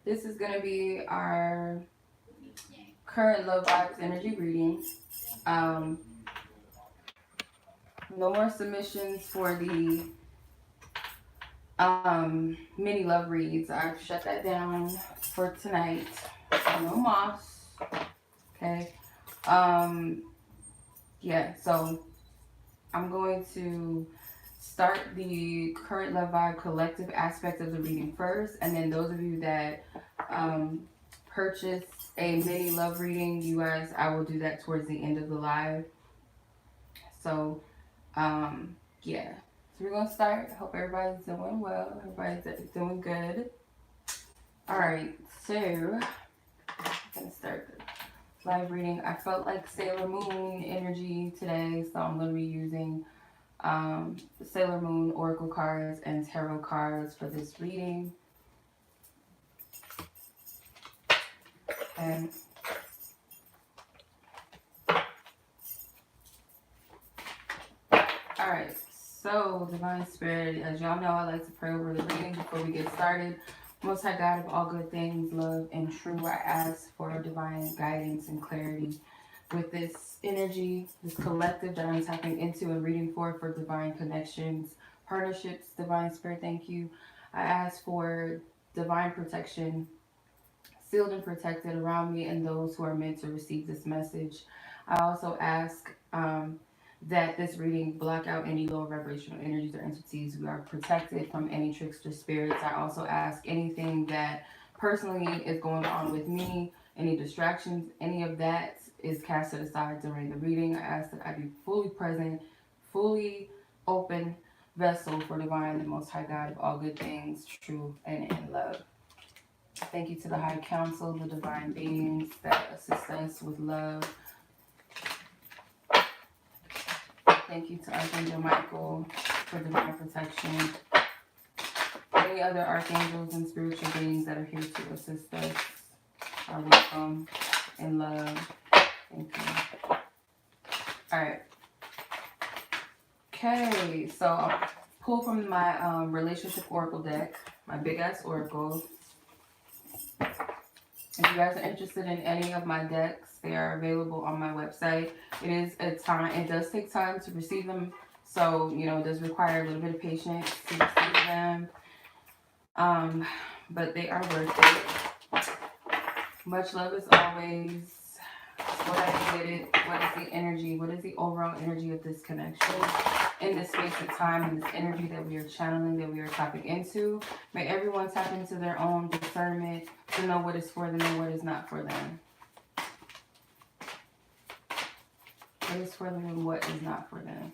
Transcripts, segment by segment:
This is going to be our current love vibes energy reading. Um, no more submissions for the mini love reads. I've shut that down for tonight. No moss. Okay. Yeah, so I'm going to start the current love vibe collective aspect of the reading first, and then those of you that purchase a mini love reading, you guys, I will do that towards the end of the live. So yeah, so we're gonna start. Hope everybody's doing well. Everybody's doing good. All right, so I'm gonna start the live reading. I felt like Sailor Moon energy today, so I'm gonna be using Sailor Moon Oracle cards and Tarot cards for this reading. Okay. Alright, so Divine Spirit, as y'all know, I like to pray over the reading before we get started. Most High God of all good things, love and true, I ask for divine guidance and clarity with this energy, this collective that I'm tapping into and reading for divine connections, partnerships. Divine Spirit, thank you. I ask for divine protection, sealed and protected around me and those who are meant to receive this message. I also ask that this reading block out any low vibrational energies or entities. We are protected from any trickster spirits. I also ask anything that personally is going on with me, any distractions, any of that is casted aside during the reading. I ask that I be fully present, fully open vessel for divine, the most high God of all good things, true and in love. Thank you to the High Council, the divine beings that assist us with love. Thank you to Archangel Michael for divine protection. Any other archangels and spiritual beings that are here to assist us are welcome in love. Thank you. Alright. Okay, so I'll pull from my relationship oracle deck, my big ass oracle. If you guys are interested in any of my decks, they are available on my website. It does take time to receive them. So, it does require a little bit of patience to receive them. But they are worth it. Much love as always. What I get it. What is the energy? What is the overall energy of this connection? In this space of time, in this energy that we are channeling, that we are tapping into. May everyone tap into their own discernment to know what is for them and what is not for them. What is for them and what is not for them.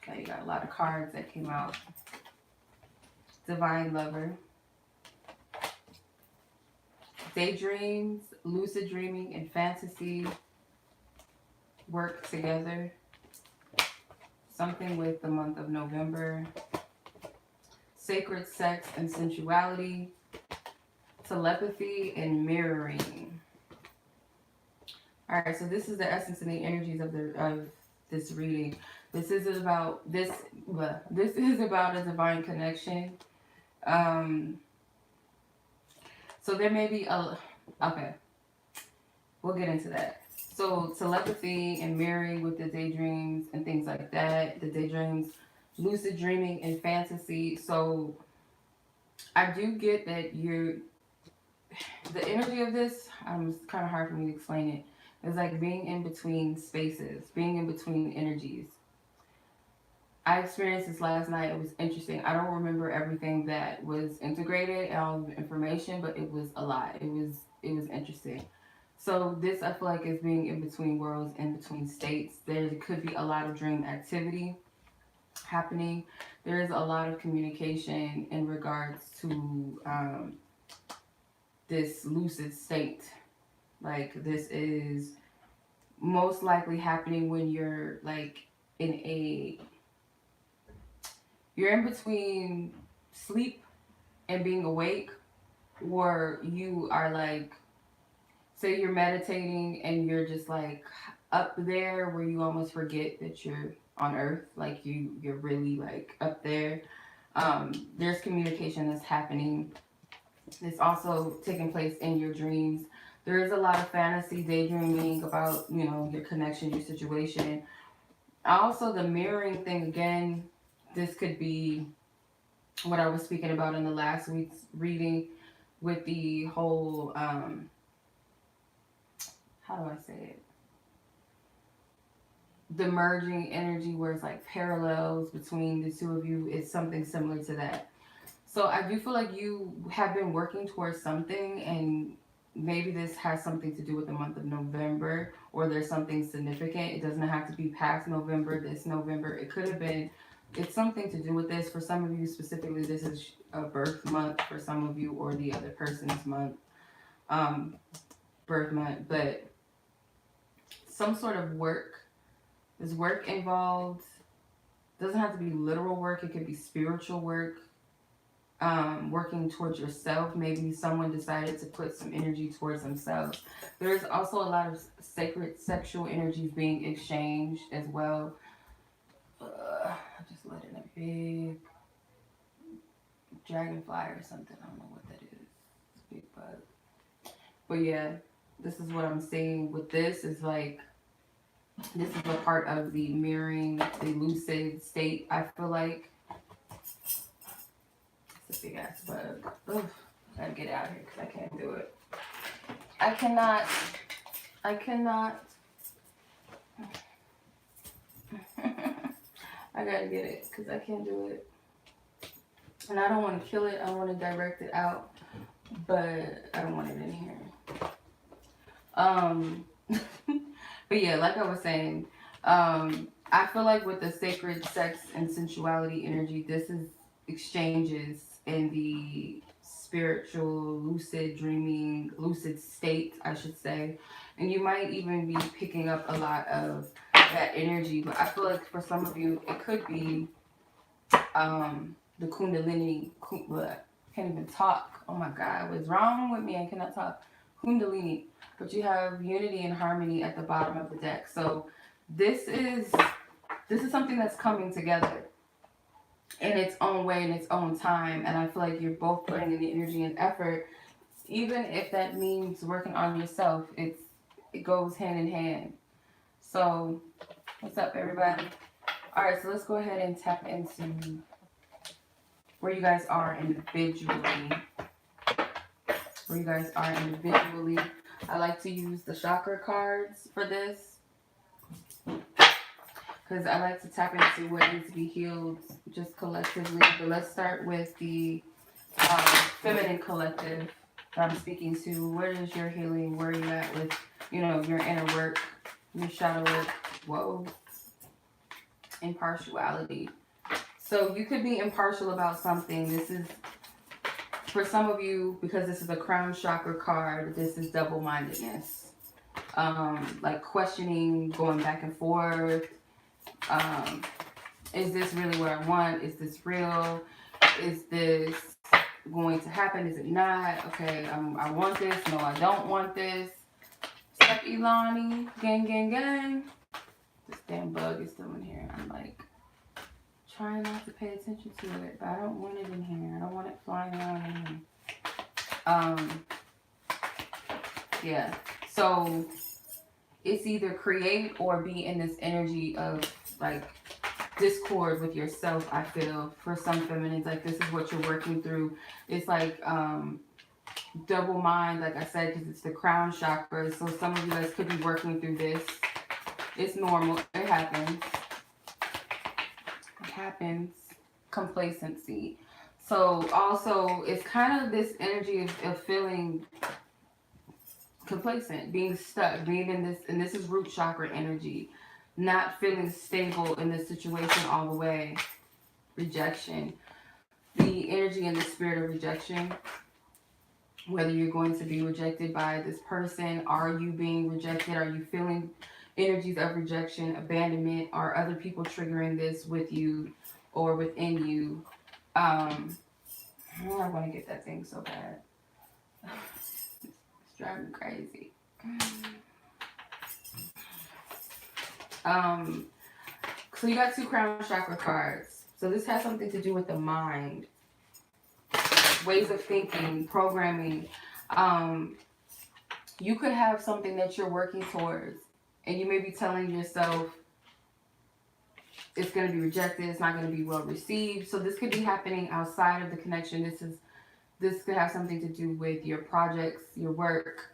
Okay, you got a lot of cards that came out. Divine Lover. Daydreams, lucid dreaming, and fantasy work together. Something with the month of November. Sacred sex and sensuality. Telepathy and mirroring. Alright, so this is the essence and the energies of this reading. This is about a divine connection. So there may be okay. We'll get into that. So telepathy and mirroring with the daydreams and things like that. The daydreams, lucid dreaming and fantasy. So I do get that the energy of this, it's kind of hard for me to explain it. It's like being in between spaces, being in between energies. I experienced this last night. It was interesting. I don't remember everything that was integrated, all the information, but it was a lot. It was interesting. So this, I feel like, is being in between worlds, in between states. There could be a lot of dream activity happening. There is a lot of communication in regards to this lucid state. Like, this is most likely happening when you're like you're in between sleep and being awake, or you are like, say you're meditating and you're just like up there where you almost forget that you're on earth, like you're really like up there. There's communication that's happening. It's also taking place in your dreams. There is a lot of fantasy, daydreaming about, you know, your connection, your situation. Also, the mirroring thing again, this could be what I was speaking about in the last week's reading with the whole, how do I say it? The merging energy where it's like parallels between the two of you is something similar to that. So I do feel like you have been working towards something, and maybe this has something to do with the month of November, or there's something significant. It doesn't have to be past November, this November. It could have been, it's something to do with this. For some of you specifically, this is a birth month for some of you, or the other person's month, birth month. But some sort of work, there's work involved. Doesn't have to be literal work. It could be spiritual work. Working towards yourself. Maybe someone decided to put some energy towards themselves. There's also a lot of sacred sexual energies being exchanged as well. I just let in a big dragonfly or something. I don't know what that is. It's a big bug. But yeah, this is what I'm seeing with this. Is like, this is a part of the mirroring, the lucid state, I feel like. It's a big ass bug. Ugh, gotta get out of here because I can't do it. I cannot. I gotta get it because I can't do it. And I don't want to kill it. I want to direct it out. But I don't want it in here. But yeah, like I was saying, I feel like with the sacred sex and sensuality energy, this is exchanges in the spiritual, lucid dreaming, lucid state, I should say. And you might even be picking up a lot of that energy. But I feel like for some of you, it could be the Kundalini. Can't even talk. Oh my God, what's wrong with me? I cannot talk. Kundalini. But you have unity and harmony at the bottom of the deck. So this is something that's coming together in its own way, in its own time. And I feel like you're both putting in the energy and effort, even if that means working on yourself. It goes hand in hand. So what's up, everybody? All right, so let's go ahead and tap into where you guys are individually. I like to use the chakra cards for this because I like to tap into what needs to be healed just collectively. But let's start with the feminine collective that I'm speaking to. Where is your healing? Where are you at with, you know, your inner work, your shadow work? Whoa. Impartiality. So you could be impartial about something. This is, for some of you, because this is a crown chakra card, this is double-mindedness. Like questioning, going back and forth. Is this really what I want? Is this real? Is this going to happen? Is it not? Okay, I want this. No, I don't want this. What's up, Ilani? Gang, gang, gang. This damn bug is still in here. I'm like trying not to pay attention to it, but I don't want it in here. I don't want it flying around in here. Yeah. So it's either create or be in this energy of like discord with yourself. I feel for some feminines, like this is what you're working through. It's like double mind, like I said, because it's the crown chakra. So some of you guys could be working through this. It's normal. It happens. It happens. Complacency. So also it's kind of this energy of feeling complacent, being stuck, being in this, and this is root chakra energy, not feeling stable in this situation all the way. Rejection. The energy and the spirit of rejection. Whether you're going to be rejected by this person, are you being rejected? Are you feeling energies of rejection, abandonment? Are other people triggering this with you or within you? I want to get that thing so bad. It's driving me crazy. So you got 2 crown chakra cards. So this has something to do with the mind, ways of thinking, programming. You could have something that you're working towards, and you may be telling yourself it's going to be rejected, it's not going to be well received. So this could be happening outside of the connection. This could have something to do with your projects, your work,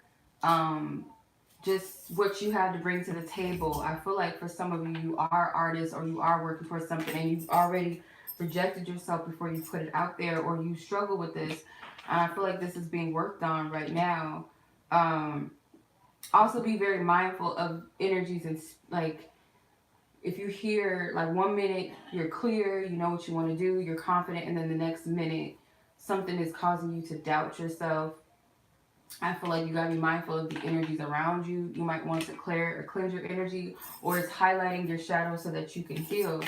just what you have to bring to the table. I feel like for some of you, you are artists or you are working towards something and you've already rejected yourself before you put it out there, or you struggle with this. And I feel like this is being worked on right now. Also be very mindful of energies, and like if you hear like 1 minute you're clear, you know what you want to do, you're confident, and then the next minute something is causing you to doubt yourself. I feel like you gotta be mindful of the energies around you. You might want to clear or cleanse your energy, or it's highlighting your shadow so that you can heal.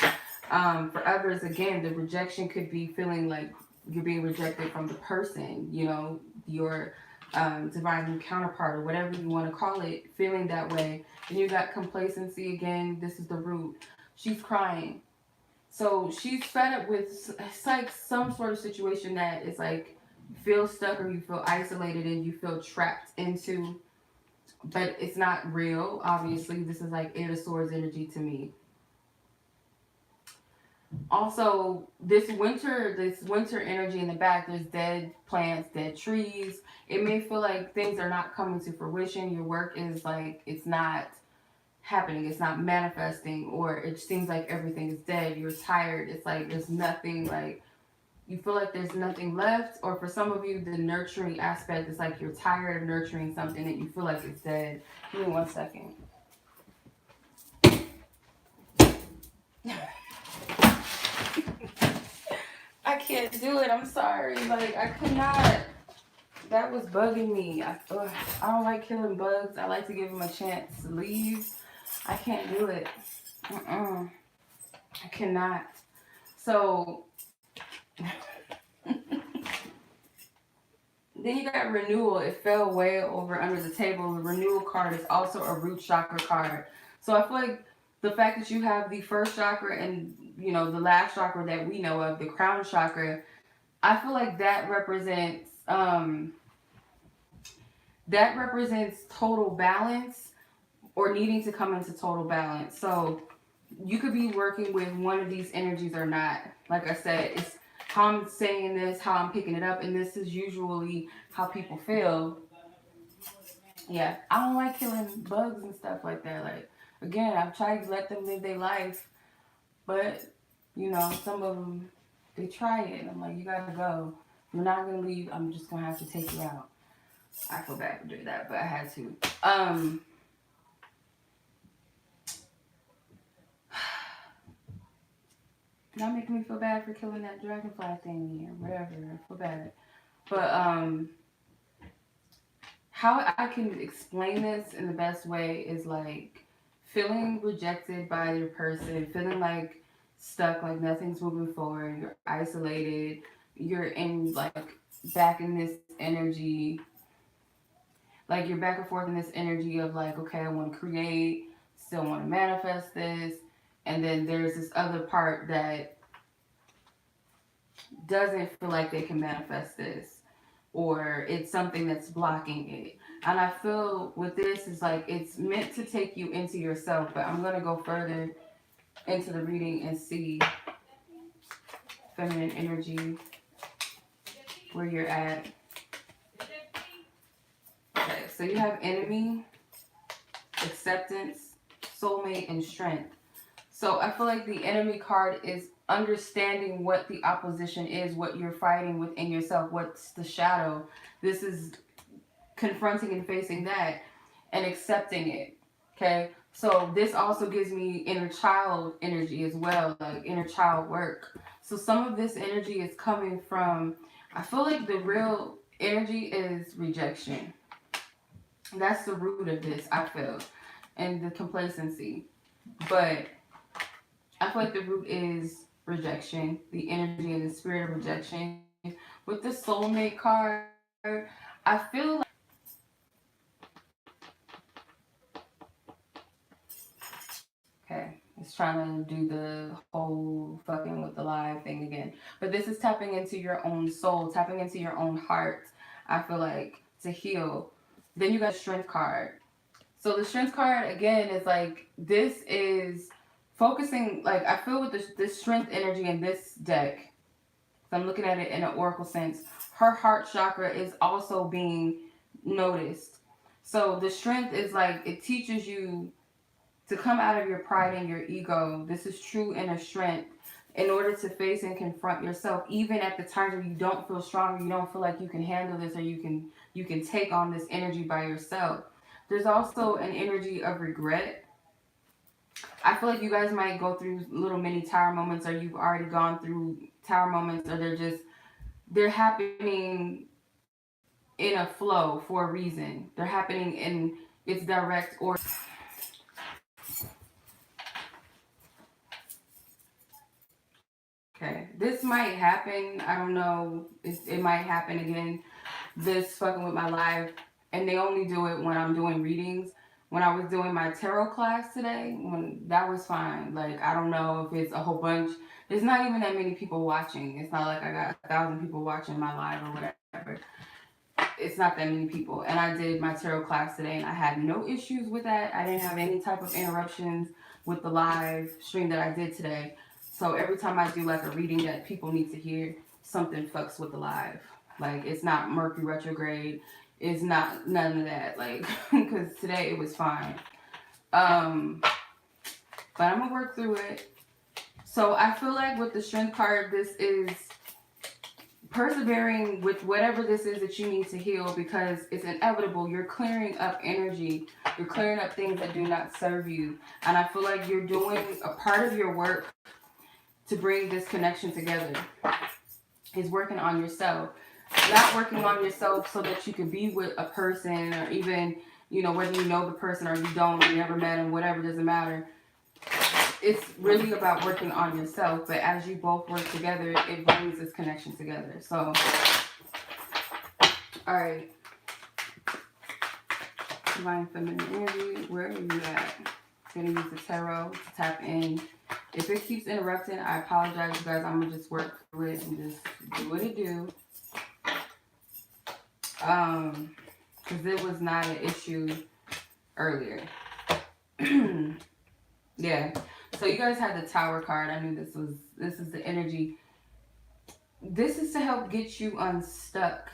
For others, again, the rejection could be feeling like you're being rejected from the person, you know, your divine counterpart or whatever you want to call it, feeling that way. And you got complacency again. This is the root. She's crying. So she's fed up with, it's like some sort of situation that is like you feel stuck or you feel isolated and you feel trapped into, but it's not real. Obviously, this is like Eight of Swords energy to me. Also, this winter energy in the back, there's dead plants, dead trees. It may feel like things are not coming to fruition. Your work is like, it's not happening, it's not manifesting, or it seems like everything is dead. You're tired. It's like there's nothing, like you feel like there's nothing left. Or for some of you, the nurturing aspect is like you're tired of nurturing something that you feel like it's dead. Give me 1 second. I can't do it. I'm sorry. Like, I could not. That was bugging me. I don't like killing bugs. I like to give them a chance to leave. I can't do it. I cannot. So, then you got renewal. It fell way over under the table. The renewal card is also a root chakra card. So I feel like the fact that you have the first chakra and, you know, the last chakra that we know of, the crown chakra, I feel like that represents total balance, or needing to come into total balance. So you could be working with one of these energies or not. Like I said, it's how I'm saying this, how I'm picking it up, and this is usually how people feel. Yeah, I don't like killing bugs and stuff like that. Like, again, I've tried to let them live their life, but, you know, some of them, they try it, and I'm like, you gotta go. You're not gonna leave. I'm just gonna have to take you out. I feel bad for doing that, but I had to. Not making me feel bad for killing that dragonfly thing or whatever. I feel bad. But how I can explain this in the best way is like feeling rejected by your person, feeling like stuck, like nothing's moving forward, you're isolated, you're in like back in this energy, like you're back and forth in this energy of like, okay, I want to create, still want to manifest this, and then there's this other part that doesn't feel like they can manifest this, or it's something that's blocking it. And I feel with this is like it's meant to take you into yourself, but I'm going to go further into the reading and see feminine energy, where you're at. Okay, so you have enemy, acceptance, soulmate, and strength. So I feel like the enemy card is understanding what the opposition is, what you're fighting within yourself, what's the shadow. This is confronting and facing that and accepting it. Okay, so this also gives me inner child energy as well, like inner child work. So some of this energy is coming from, I feel like the real energy is rejection. That's the root of this, I feel, and the complacency. But I feel like the root is rejection, the energy and the spirit of rejection. With the soulmate card, I feel like, okay, It's trying to do the whole fucking with the live thing again. But this is tapping into your own soul, tapping into your own heart. I feel like to heal. Then you got a strength card. So the strength card again is like this is focusing. Like I feel with this strength energy in this deck. So I'm looking at it in an oracle sense. Her heart chakra is also being noticed. So the strength is like it teaches you to come out of your pride and your ego. This is true inner strength in order to face and confront yourself, even at the times where you don't feel strong, or you don't feel like you can handle this, or you can take on this energy by yourself. There's also an energy of regret. I feel like you guys might go through little mini tower moments, or you've already gone through tower moments, or they're happening in a flow for a reason. They're happening in its direct or okay. This might happen. I don't know. It might happen again. This fucking with my live, and they only do it when I'm doing readings. When I was doing my tarot class today, when that was fine. Like I don't know if it's a whole bunch. There's not even that many people watching. It's not like I got 1,000 people watching my live or whatever. It's not that many people. And I did my tarot class today, and I had no issues with that. I didn't have any type of interruptions with the live stream that I did today. So every time I do like a reading that people need to hear, something fucks with the live. Like it's not Mercury retrograde. It's not none of that. Like because today it was fine. But I'm gonna work through it. So I feel like with the strength card, this is persevering with whatever this is that you need to heal, because it's inevitable. You're clearing up energy. You're clearing up things that do not serve you. And I feel like you're doing a part of your work to bring this connection together. Is working on yourself. Not working on yourself so that you can be with a person, or even, you know, whether you know the person or you don't, you never met them, whatever, doesn't matter. It's really about working on yourself, but as you both work together, it brings this connection together. So, alright. Divine Feminine Energy, where are you at? I'm gonna use the tarot to tap in. If it keeps interrupting, I apologize, you guys. I'm gonna just work through it and just do what it do. Because it was not an issue earlier. Yeah. So you guys had the Tower card. I knew this is the energy. This is to help get you unstuck.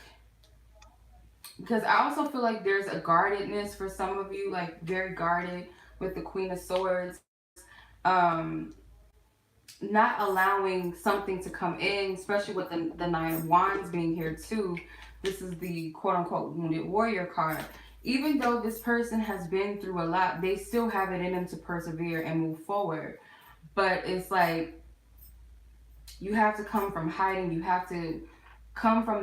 Because I also feel like there's a guardedness for some of you, like very guarded with the Queen of Swords. Not allowing something to come in, especially with the Nine of Wands being here too. This is the quote-unquote Wounded Warrior card. Even though this person has been through a lot, they still have it in them to persevere and move forward. But it's like you have to come from hiding. You have to come from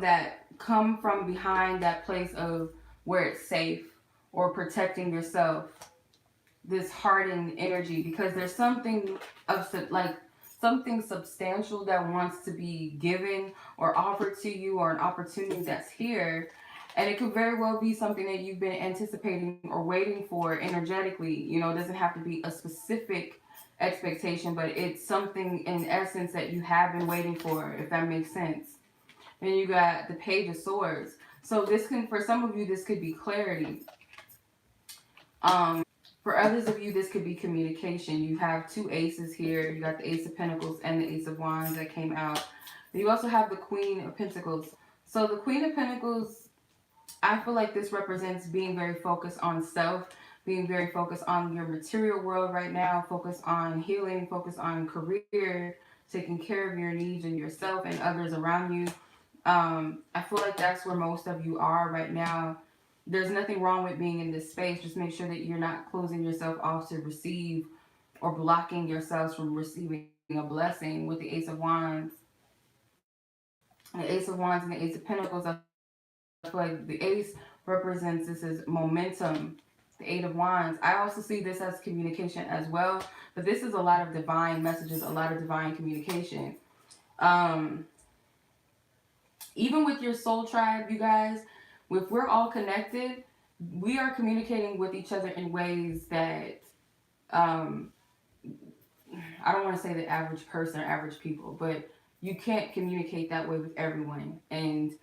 behind that place of where it's safe, or protecting yourself. This hardened energy, because there's something of like something substantial that wants to be given or offered to you, or an opportunity that's here. And it could very well be something that you've been anticipating or waiting for energetically. You know, it doesn't have to be a specific expectation, but it's something in essence that you have been waiting for, if that makes sense. And you got the Page of Swords. So this can, for some of you, this could be clarity. For others of you, this could be communication. You have two aces here. You got the Ace of Pentacles and the Ace of Wands that came out. You also have the Queen of Pentacles. So the Queen of Pentacles, I feel like this represents being very focused on self, being very focused on your material world right now, focus on healing, focus on career, taking care of your needs and yourself and others around you. I feel like that's where most of you are right now. There's nothing wrong with being in this space. Just make sure that you're not closing yourself off to receive, or blocking yourselves from receiving a blessing. With the Ace of Wands, the Ace of Wands and the Ace of Pentacles, I feel like the Ace represents this as momentum. The Eight of Wands, I also see this as communication as well, but this is a lot of divine messages, a lot of divine communication. Even with your soul tribe, you guys, if we're all connected, we are communicating with each other in ways that I don't want to say the average person or average people, but you can't communicate that way with everyone. And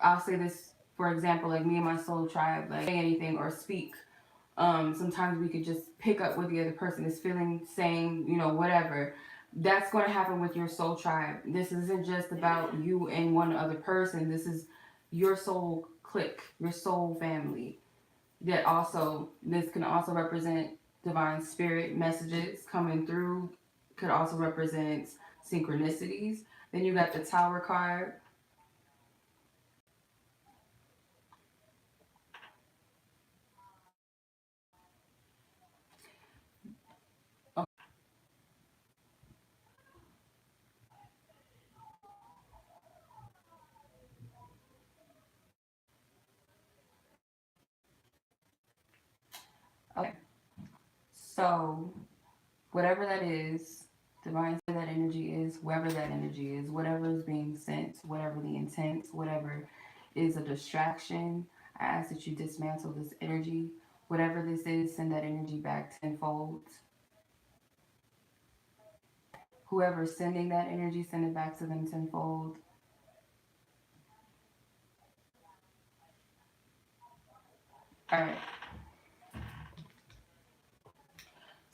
I'll say this, for example, like me and my soul tribe, like say anything or speak. Sometimes we could just pick up what the other person is feeling, saying, you know, whatever. That's going to happen with your soul tribe. This isn't just about you and one other person. This is your soul clique, your soul family. That also, this can also represent divine spirit messages coming through. Could also represent synchronicities. Then you got the Tower card. Okay, so whatever that is, divine that energy is, whoever that energy is, whatever is being sent, whatever the intent, whatever is a distraction, I ask that you dismantle this energy. Whatever this is, send that energy back tenfold. Whoever's sending that energy, send it back to them tenfold. All right.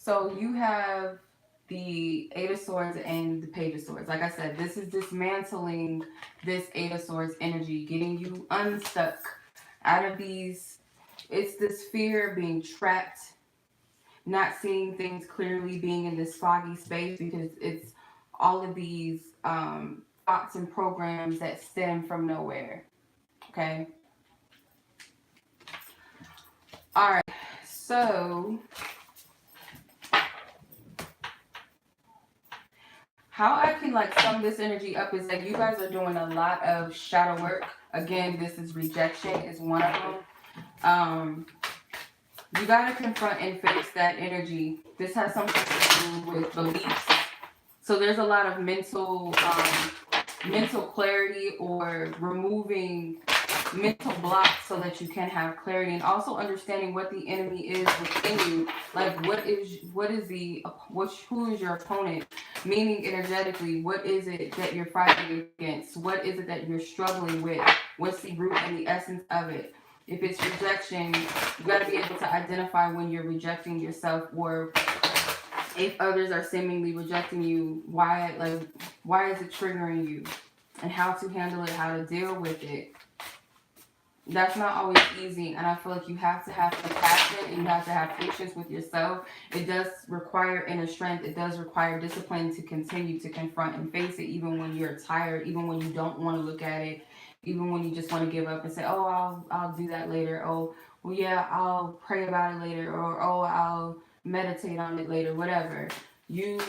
So you have the Eight of Swords and the Page of Swords. Like I said, this is dismantling this Eight of Swords energy, getting you unstuck out of these. It's this fear of being trapped, not seeing things clearly, being in this foggy space because it's all of these thoughts and programs that stem from nowhere. Okay. All right. So how I can like sum this energy up is that you guys are doing a lot of shadow work. Again, this is rejection is one of them. You gotta confront and face that energy. This has something to do with beliefs. So there's a lot of mental clarity or removing mental blocks so that you can have clarity, and also understanding what the enemy is within you. Like who is your opponent, meaning energetically, what is it that you're fighting against, what is it that you're struggling with, what's the root and the essence of it. If it's rejection, you got to be able to identify when you're rejecting yourself, or if others are seemingly rejecting you, why is it triggering you, and how to handle it, how to deal with it. That's not always easy, and I feel like you have to have compassion and you have to have patience with yourself. It does require inner strength. It does require discipline to continue to confront and face it, even when you're tired, even when you don't want to look at it, even when you just want to give up and say, oh, I'll do that later. Oh, well, yeah, I'll pray about it later, or oh, I'll meditate on it later, whatever. You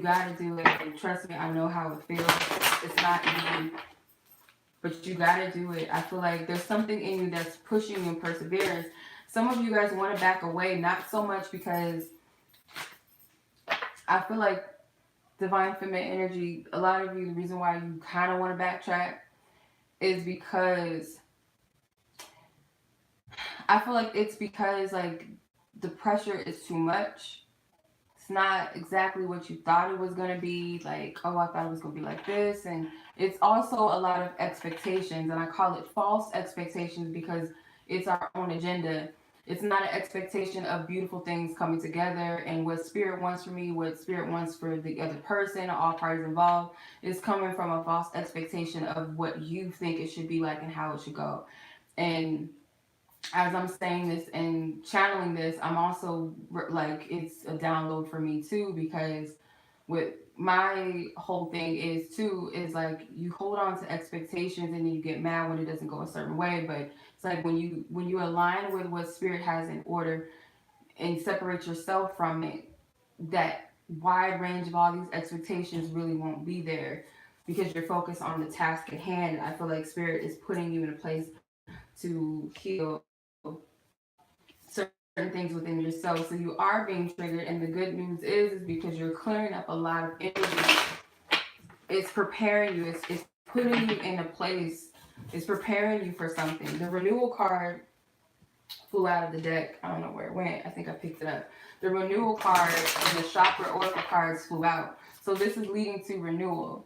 got to do it, and trust me, I know how it feels. It's not easy, but you gotta do it. I feel like there's something in you that's pushing you in perseverance. Some of you guys want to back away, not so much because I feel like divine feminine energy, a lot of you, the reason why you kind of want to backtrack is because I feel like it's because like the pressure is too much. It's not exactly what you thought it was going to be. Like, oh, I thought it was going to be like this. And it's also a lot of expectations. And I call it false expectations because it's our own agenda. It's not an expectation of beautiful things coming together and what spirit wants for me, what spirit wants for the other person, all parties involved. Is coming from a false expectation of what you think it should be like and how it should go. And as I'm saying this and channeling this, I'm also like, it's a download for me too, because with my whole thing is too, is like you hold on to expectations and then you get mad when it doesn't go a certain way. But it's like when you align with what spirit has in order and separate yourself from it, that wide range of all these expectations really won't be there because you're focused on the task at hand. I feel like spirit is putting you in a place to heal certain things within yourself. So you are being triggered, and the good news is because you're clearing up a lot of energy. It's preparing you. It's putting you in a place. It's preparing you for something. The renewal card flew out of the deck. I don't know where it went. I think I picked it up. The renewal card and the Chakra oracle cards flew out. So this is leading to renewal.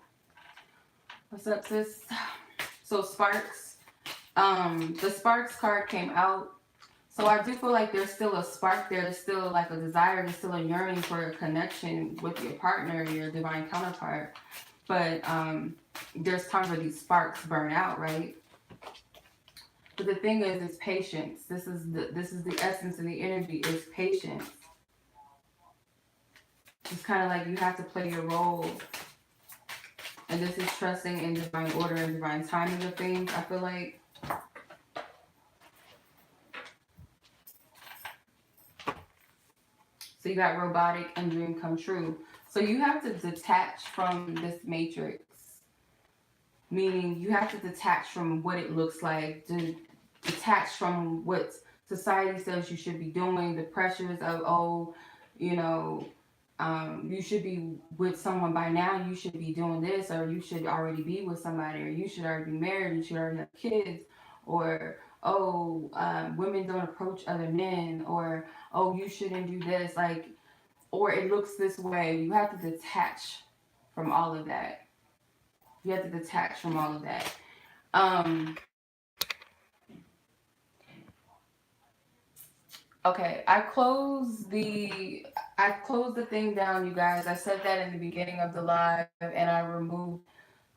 What's up, sis? So Sparks. The Sparks card came out. So I do feel like there's still a spark there. There's still like a desire. There's still a yearning for a connection with your partner, your divine counterpart. But there's times where these sparks burn out, right? But the thing is, it's patience. This is the essence and the energy is patience. It's kind of like you have to play your role. And this is trusting in divine order and divine timing of things, I feel like. So you got robotic and dream come true. So you have to detach from this matrix. Meaning you have to detach from what it looks like. Detach from what society says you should be doing. The pressures of, oh, you know, you should be with someone by now. You should be doing this, or you should already be with somebody, or you should already be married. You should already have kids, or oh, women don't approach other men, or oh, you shouldn't do this, like, or it looks this way. You have to detach from all of that. You have to detach from all of that. Okay, I closed the thing down, you guys. I said that in the beginning of the live, and I removed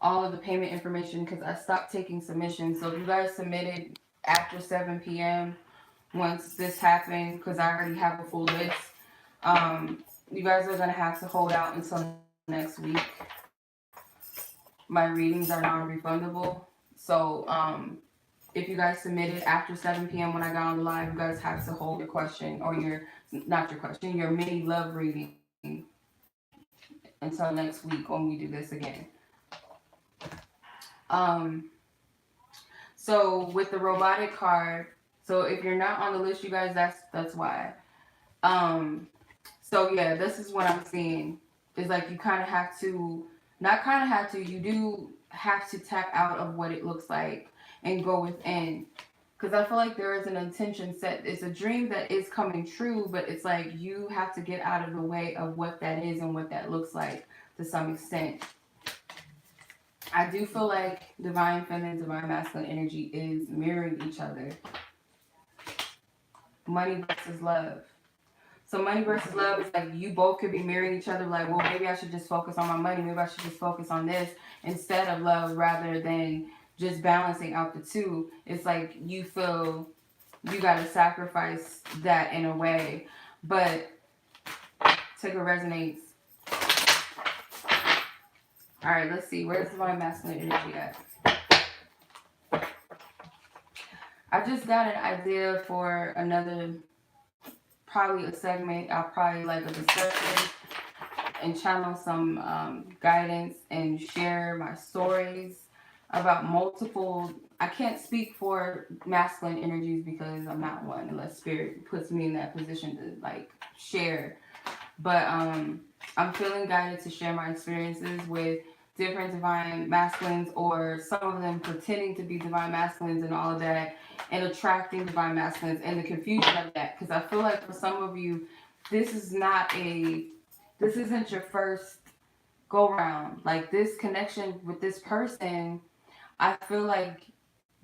all of the payment information because I stopped taking submissions. So if you guys submitted after 7 p.m. once this happened, because I already have a full list, you guys are gonna have to hold out until next week. My readings are non-refundable, so if you guys submitted after 7 p.m. when I got on the live, you guys have to hold your question or your mini love reading until next week when we do this again. So with the robotic card, so if you're not on the list, you guys, that's why. So yeah, this is what I'm seeing. Is like you kind of have to, not kind of have to, you do have to tap out of what it looks like and go within. Because I feel like there is an intention set. It's a dream that is coming true, but it's like you have to get out of the way of what that is and what that looks like to some extent. I do feel like divine feminine, divine masculine energy is mirroring each other. Money versus love. So money versus love is like you both could be mirroring each other. Like, well, maybe I should just focus on my money. Maybe I should just focus on this instead of love, rather than just balancing out the two. It's like you feel you got to sacrifice that in a way. But take a resonates. All right, let's see. Where's divine masculine energy at? I just got an idea for another, probably a segment. I'll probably like a discussion and channel some guidance and share my stories about multiple. I can't speak for masculine energies because I'm not one, unless spirit puts me in that position to like share. But I'm feeling guided to share my experiences with different divine masculines, or some of them pretending to be divine masculines and all of that, and attracting divine masculines and the confusion of that. Because I feel like for some of you, this isn't your first go round. Like this connection with this person, I feel like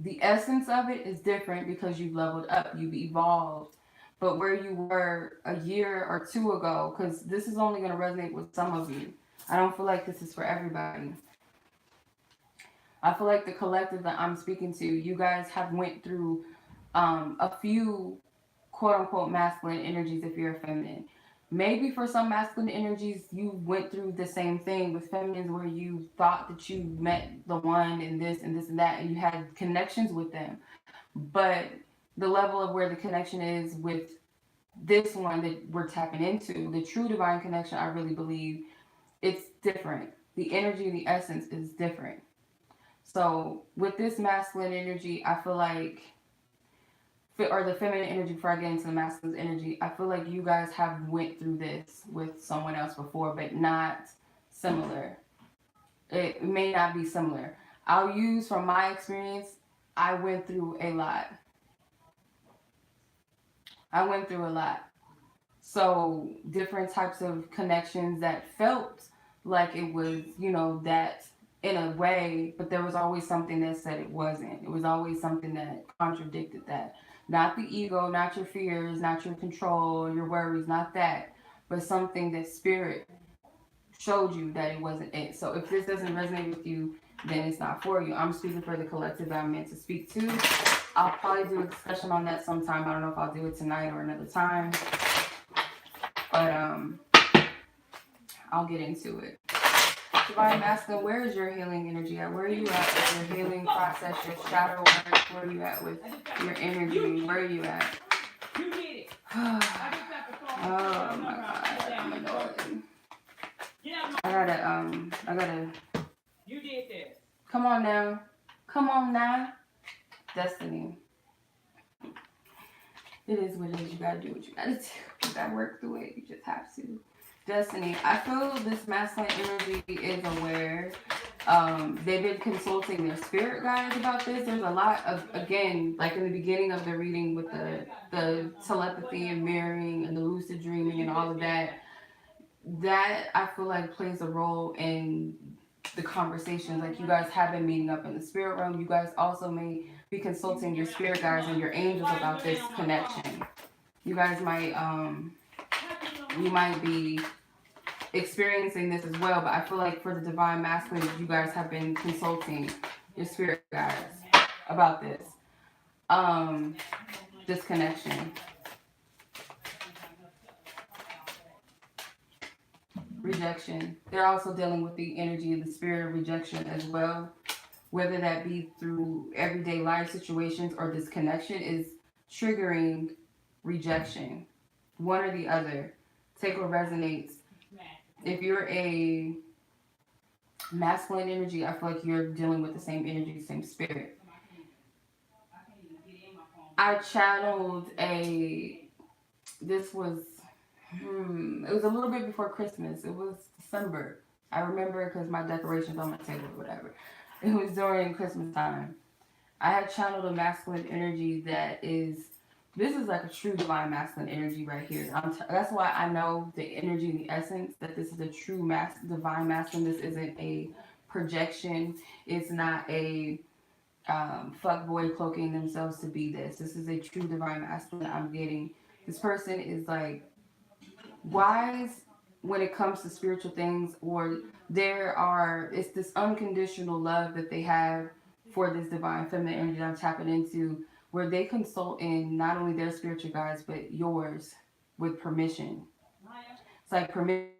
the essence of it is different because you've leveled up, you've evolved. But where you were a year or two ago, because this is only going to resonate with some of you. I don't feel like this is for everybody. I feel like the collective that I'm speaking to, you guys have went through a few quote unquote masculine energies if you're feminine. Maybe for some masculine energies, you went through the same thing with feminines where you thought that you met the one and this and this and that, and you had connections with them. But the level of where the connection is with this one that we're tapping into, the true divine connection, I really believe it's different. The energy, the essence is different. So with this masculine energy, I feel like, or the feminine energy before I get into the masculine energy, I feel like you guys have went through this with someone else before, but not similar. It may not be similar. I'll use from my experience, I went through a lot. I went through a lot. So different types of connections that felt like it was, you know, that in a way, but there was always something that said it wasn't. It was always something that contradicted that. Not the ego, not your fears, not your control, your worries, not that, but something that spirit showed you that it wasn't it. So if this doesn't resonate with you, then it's not for you. I'm speaking for the collective that I'm meant to speak to. I'll probably do a discussion on that sometime. I don't know if I'll do it tonight or another time. But I'll get into it. Divine Masculine, where is your healing energy at? Where are you at with your healing process, your shadow work? Where are you at with your energy? Where are you at? Oh my God, I'm annoyed. I gotta. You did this. Come on now. Come on now. Destiny. It is what it is. You gotta do what you gotta do. You gotta work through it. You just have to. Destiny. I feel this masculine energy is aware. They've been consulting their spirit guides about this. There's a lot of, again, like in the beginning of the reading with the telepathy and mirroring and the lucid dreaming and all of that. That I feel like plays a role in the conversations. Like you guys have been meeting up in the spirit realm. You guys also may be consulting your spirit guides and your angels about this connection. You guys might you might be experiencing this as well, but I feel like for the divine masculine, you guys have been consulting your spirit guides about this this connection. Rejection. They're also dealing with the energy of the spirit of rejection as well, whether that be through everyday life situations or this connection is triggering rejection. One or the other. Take what resonates. If you're a masculine energy, I feel like you're dealing with the same energy, same spirit. I channeled this was, it was a little bit before Christmas. It was December. I remember because my decorations on my table or whatever. It was during Christmas time. I had channeled a masculine energy this is like a true divine masculine energy right here. That's why I know the energy and the essence that this is a true divine masculine. This isn't a projection. It's not a fuckboy cloaking themselves to be this. This is a true divine masculine I'm getting. This person is like wise when it comes to spiritual things, or it's this unconditional love that they have for this divine feminine energy that I'm tapping into, where they consult in not only their spiritual guides but yours with permission. It's like permission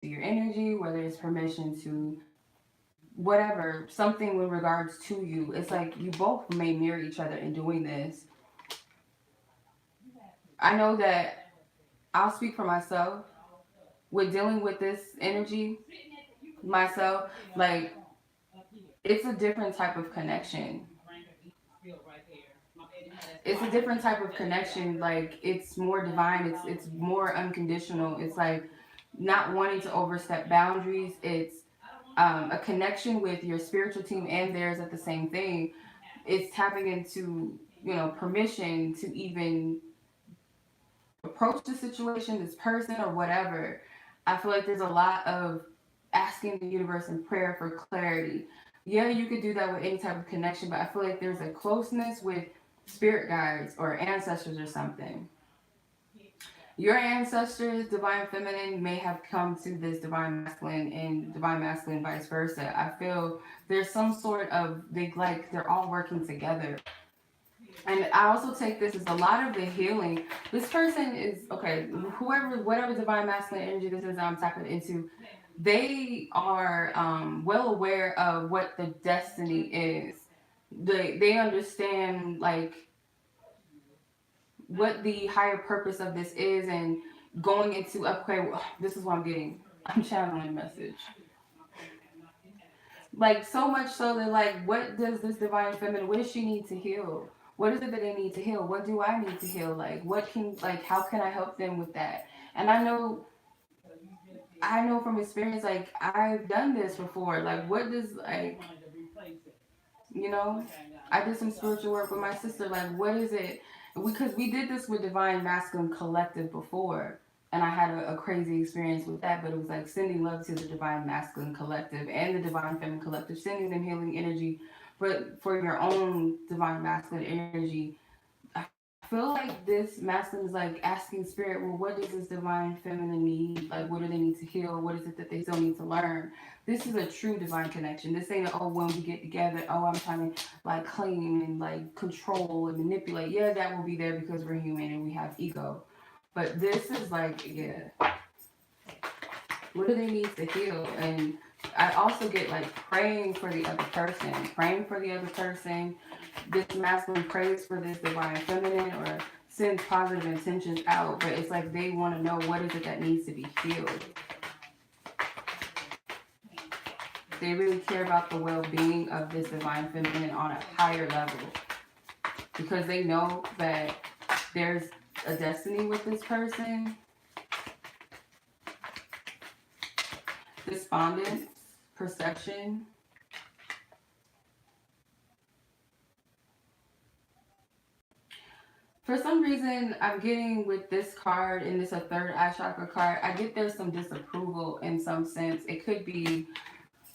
to your energy, whether it's permission to whatever, something in regards to you. It's like you both may mirror each other in doing this. I know that I'll speak for myself with dealing with this energy myself. Like, it's a different type of connection. It's a different type of connection. Like, it's more divine. It's more unconditional. It's like not wanting to overstep boundaries. It's a connection with your spiritual team and theirs at the same thing. It's tapping into, permission to even approach the situation, this person, or whatever. I feel like there's a lot of asking the universe in prayer for clarity. Yeah, you could do that with any type of connection, but I feel like there's a closeness with spirit guides or ancestors or something. Your ancestors, divine feminine, may have come to this divine masculine and divine masculine vice versa. I feel there's some sort of, they're all working together. And I also take this as a lot of the healing. This person is, okay, whatever divine masculine energy this is I'm tapping into, they are well aware of what the destiny is. They understand, like, what the higher purpose of this is, and going into, okay, this is what I'm getting. I'm channeling a message. Like, so much so that, like, what does this divine feminine, what does she need to heal? What is it that they need to heal? What do I need to heal? Like, how can I help them with that? And I know from experience, like, I've done this before. Like, what does, like, You know, I did some spiritual work with my sister. Like, what is it? Because we did this with Divine Masculine Collective before, and I had a crazy experience with that. But it was like sending love to the Divine Masculine Collective and the Divine Feminine Collective, sending them healing energy. But for your own Divine Masculine energy, I feel like this masculine is like asking spirit, well, what does this divine feminine need? Like, what do they need to heal? What is it that they still need to learn? This is a true divine connection. This ain't oh, when we get together, oh, I'm trying to like claim and like control and manipulate. Yeah, that will be there because we're human and we have ego. But this is like, yeah, what do they need to heal? And I also get like praying for the other person, praying for the other person. This masculine prays for this divine feminine or sends positive intentions out, but it's like they want to know what is it that needs to be healed. They really care about the well-being of this divine feminine on a higher level because they know that there's a destiny with this person. Despondence, perception. For some reason, I'm getting with this card, and this a third eye chakra card, I get there's some disapproval in some sense. It could be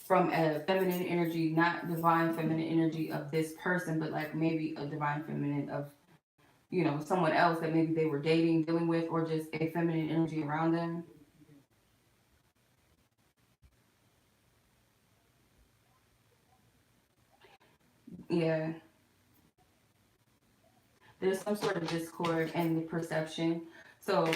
from a feminine energy, not divine feminine energy of this person, but like maybe a divine feminine of, you know, someone else that maybe they were dating, dealing with, or just a feminine energy around them. Yeah, there's some sort of discord in the perception. So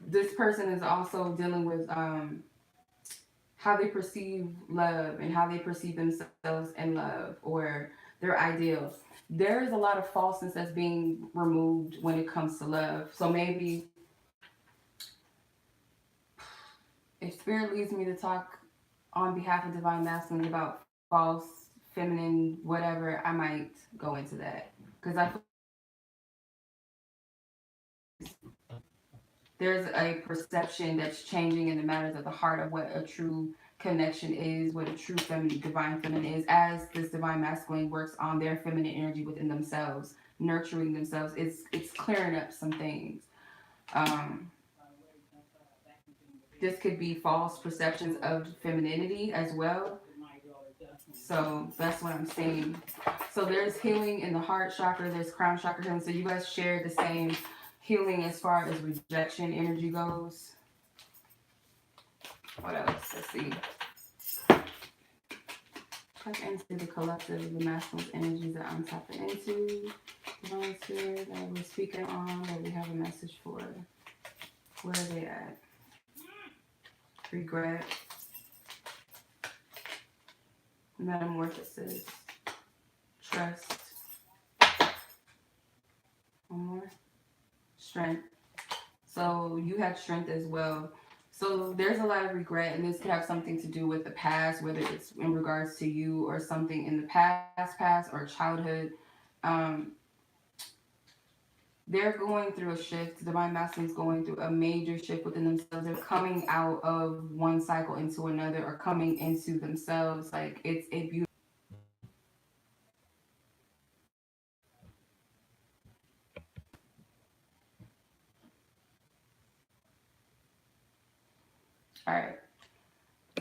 this person is also dealing with how they perceive love and how they perceive themselves in love or their ideals. There is a lot of falseness that's being removed when it comes to love. So maybe if spirit leads me to talk on behalf of divine masculine about false feminine whatever, I might go into that because I feel there's a perception that's changing in the matters of the heart of what a true connection is, what a true feminine, divine feminine is, as this divine masculine works on their feminine energy within themselves, nurturing themselves. It's clearing up some things. Um, this could be false perceptions of femininity as well. So that's what I'm saying. So there's healing in the heart chakra, there's crown chakra healing. So you guys share the same healing as far as rejection energy goes. What else? Let's see. Check into the collective, the masculine energies that I'm tapping into. Divine spirit that we're speaking on, that we have a message for. Where are they at? Regret. Metamorphosis. Trust. One more. Strength. So you had strength as well. So there's a lot of regret, and this could have something to do with the past, whether it's in regards to you or something in the past, or childhood. Um, they're going through a shift. Divine Masculine is going through a major shift within themselves. They're coming out of one cycle into another, or coming into themselves. Like it's a beautiful. All right.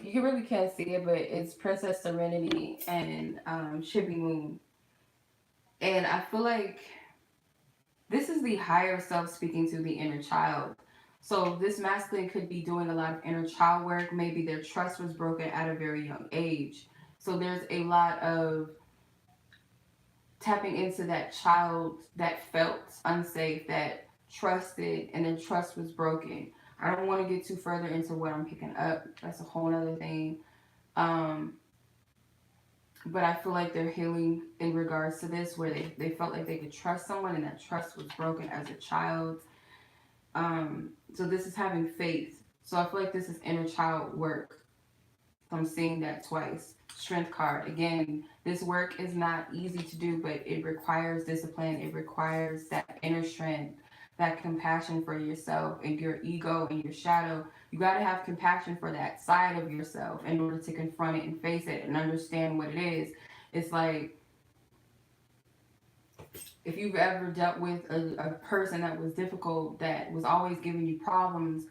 You really can't see it, but it's Princess Serenity and Chibi Moon. And I feel like this is the higher self speaking to the inner child. So this masculine could be doing a lot of inner child work. Maybe their trust was broken at a very young age. So there's a lot of tapping into that child that felt unsafe, that trusted, and then trust was broken. I don't want to get too further into what I'm picking up. That's a whole other thing. Um, but I feel like they're healing in regards to this, where they felt like they could trust someone and that trust was broken as a child. So this is having faith. So I feel like this is inner child work. I'm seeing that twice. Strength card. Again, this work is not easy to do, but it requires discipline. It requires that inner strength, that compassion for yourself and your ego and your shadow. You got to have compassion for that side of yourself in order to confront it and face it and understand what it is. It's like if you've ever dealt with a person that was difficult, that was always giving you problems,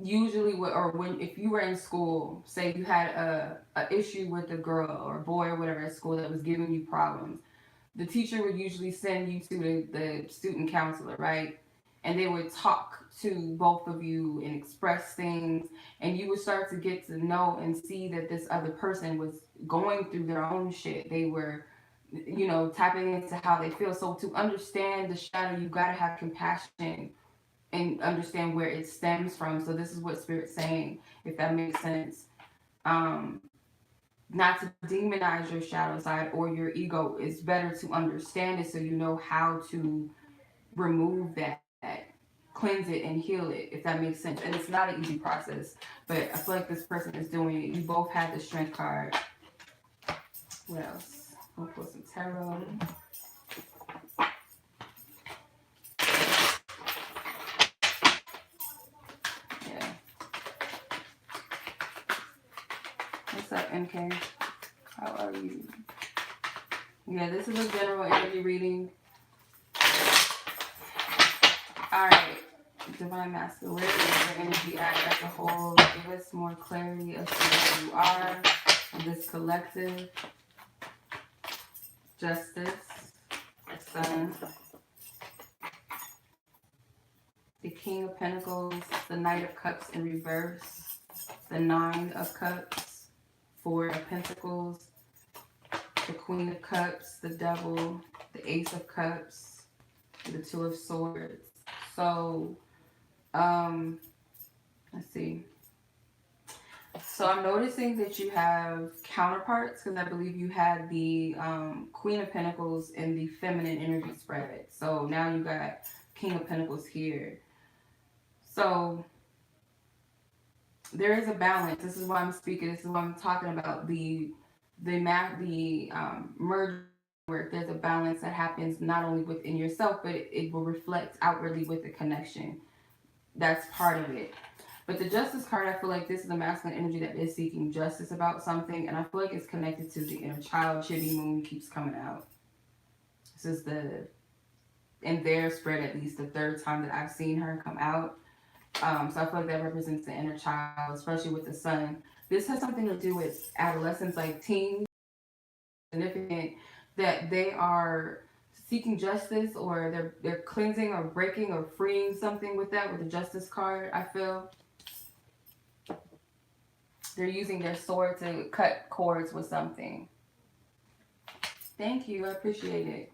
usually if you were in school, say you had a issue with a girl or a boy or whatever at school that was giving you problems, the teacher would usually send you to the student counselor, right? And they would talk to both of you and express things, and you would start to get to know and see that this other person was going through their own shit. They were, tapping into how they feel. So to understand the shadow, you got to have compassion and understand where it stems from. So this is what Spirit's saying, if that makes sense. Um, Not to demonize your shadow side or your ego. It's better to understand it so you know how to remove that, cleanse it, and heal it, if that makes sense. And it's not an easy process, but I feel like this person is doing it. You both had the Strength card. What else? We'll pull some tarot. Yeah. What's up, MK? How are you? Yeah, this is a general energy reading. Alright. Divine Master, where is your energy at as a whole? Give us more clarity as to who you are, this collective. Justice, Sun, the King of Pentacles, the Knight of Cups in reverse, the Nine of Cups, Four of Pentacles, the Queen of Cups, the Devil, the Ace of Cups, the Two of Swords. So, let's see. So I'm noticing that you have counterparts, because I believe you had the Queen of Pentacles in the feminine energy spread. So now you got King of Pentacles here. So there is a balance. This is why I'm speaking. This is what I'm talking about. The merge work. There's a balance that happens not only within yourself, but it will reflect outwardly with the connection. That's part of it. But the Justice card, I feel like this is a masculine energy that is seeking justice about something, and I feel like it's connected to the inner child. Chibi Moon keeps coming out. This is in their spread, at least the third time that I've seen her come out. So I feel like that represents the inner child, especially with the sun. This has something to do with adolescents, like teens, significant, that they are seeking justice, or they're cleansing or breaking or freeing something with that, with the Justice card. I feel they're using their sword to cut cords with something. Thank you, I appreciate it.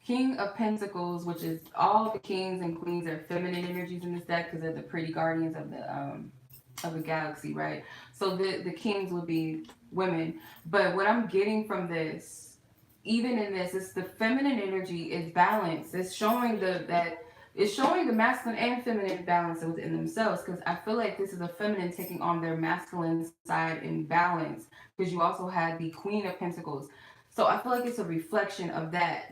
King of Pentacles, which is all the kings and queens are feminine energies in this deck, because they're the pretty guardians of the galaxy, right? So the kings would be women. But what I'm getting from this, even in this, is the feminine energy is balanced. It's showing it's showing the masculine and feminine balance within themselves, because I feel like this is a feminine taking on their masculine side in balance, because you also had the Queen of Pentacles. So I feel like it's a reflection of that.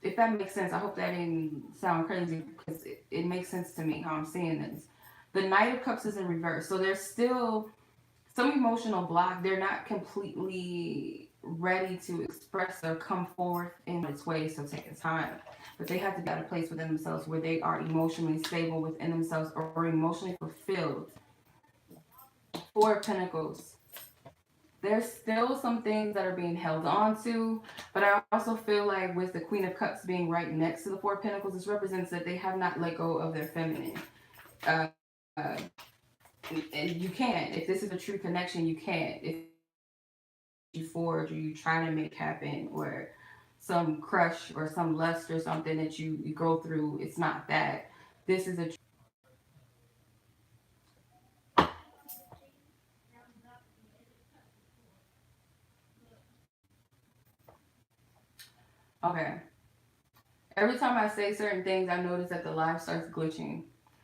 If that makes sense. I hope that didn't sound crazy, because it makes sense to me how I'm seeing this. The Knight of Cups is in reverse. So there's still some emotional block. They're not completely ready to express or come forth in its way, so taking time. But they have to be at a place within themselves where they are emotionally stable within themselves, or emotionally fulfilled. Four of Pentacles. There's still some things that are being held on to, but I also feel like with the Queen of Cups being right next to the Four of Pentacles, this represents that they have not let go of their feminine. Uh, and you can't. If this is a true connection, you can't. If you forge or you try to make happen, or some crush or some lust or something that you go through, it's not that. This is a... Okay. Every time I say certain things, I notice that the live starts glitching.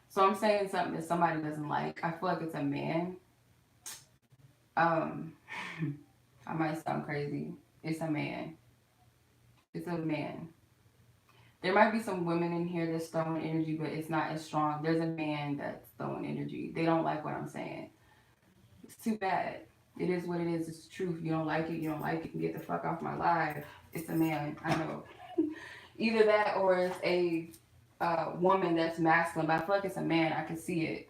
So I'm saying something that somebody doesn't like. I feel like it's a man. I might sound crazy. It's a man. It's a man. There might be some women in here that's throwing energy, but it's not as strong. There's a man that's throwing energy. They don't like what I'm saying. It's too bad. It is what it is. It's the truth. You don't like it, you don't like it. You get the fuck off my live. It's a man. I know. Either that or it's a woman that's masculine. But I feel like it's a man. I can see it.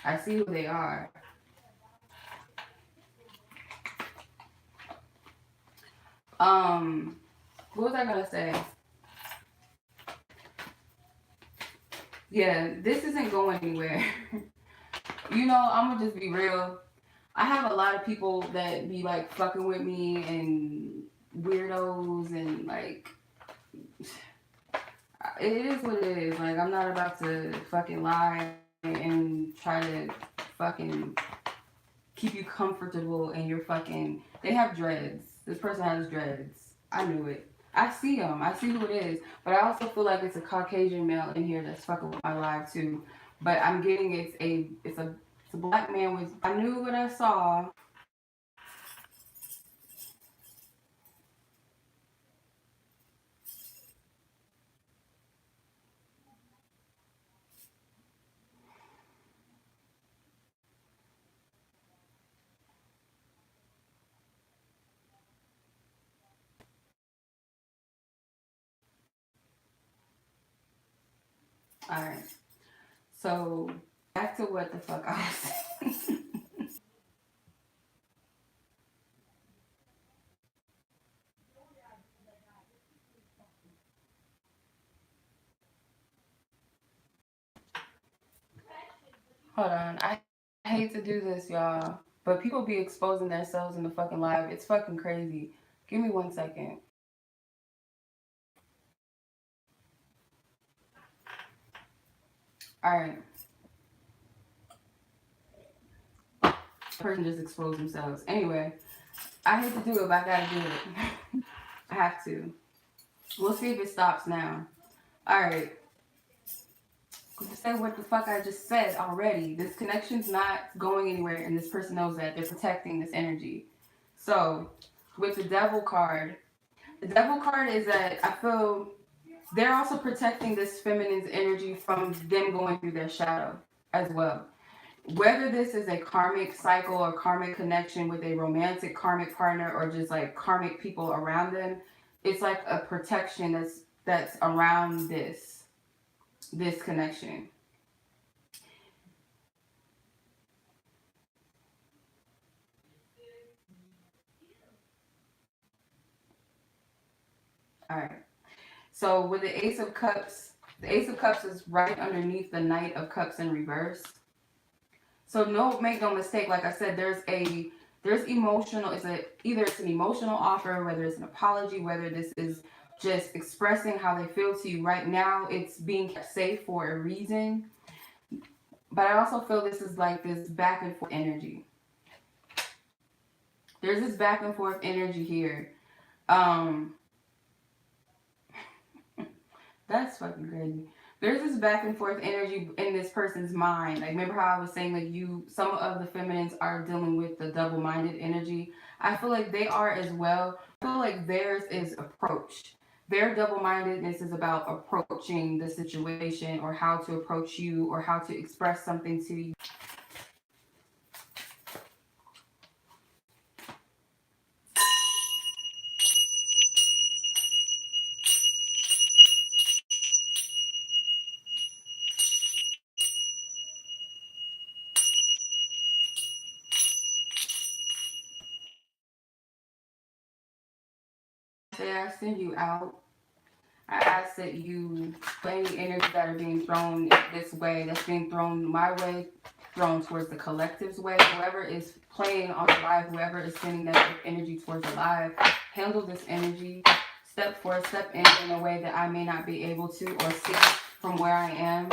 I see who they are. What was I gonna say? Yeah, this isn't going anywhere. You know, I'm gonna just be real. I have a lot of people that be like fucking with me and weirdos and like it is what it is. Like I'm not about to fucking lie and try to fucking keep you comfortable in your fucking. They have dreads. This person has dreads. I knew it. I see them. I see who it is. But I also feel like it's a Caucasian male in here that's fucking with my live too. But I'm getting it's a black man with. I knew what I saw. All right. So back to what the fuck I was saying. Hold on. I hate to do this, y'all. But people be exposing themselves in the fucking live. It's fucking crazy. Give me 1 second. Alright. Person just exposed themselves. Anyway, I hate to do it, but I gotta do it. I have to. We'll see if it stops now. Alright. Say what the fuck I just said already. This connection's not going anywhere, and this person knows that. They're protecting this energy. So, with the devil card is that I feel they're also protecting this feminine's energy from them going through their shadow as well. Whether this is a karmic cycle or karmic connection with a romantic karmic partner or just like karmic people around them, it's like a protection that's around this connection. All right. So with the Ace of Cups is right underneath the Knight of Cups in reverse. So make no mistake, like I said, there's emotional, either it's an emotional offer, whether it's an apology, whether this is just expressing how they feel to you right now, it's being kept safe for a reason. But I also feel this is like this back and forth energy. There's this back and forth energy here. That's fucking crazy. There's this back and forth energy in this person's mind. Like, remember how I was saying, like, some of the feminines are dealing with the double-minded energy. I feel like they are as well. I feel like theirs is approach. Their double-mindedness is about approaching the situation or how to approach you or how to express something to you. Say I send you out. I ask that you, for any energies that are being thrown this way, that's being thrown my way, thrown towards the collective's way, whoever is playing on the live, whoever is sending that energy towards the live, handle this energy, step in a way that I may not be able to or see from where I am.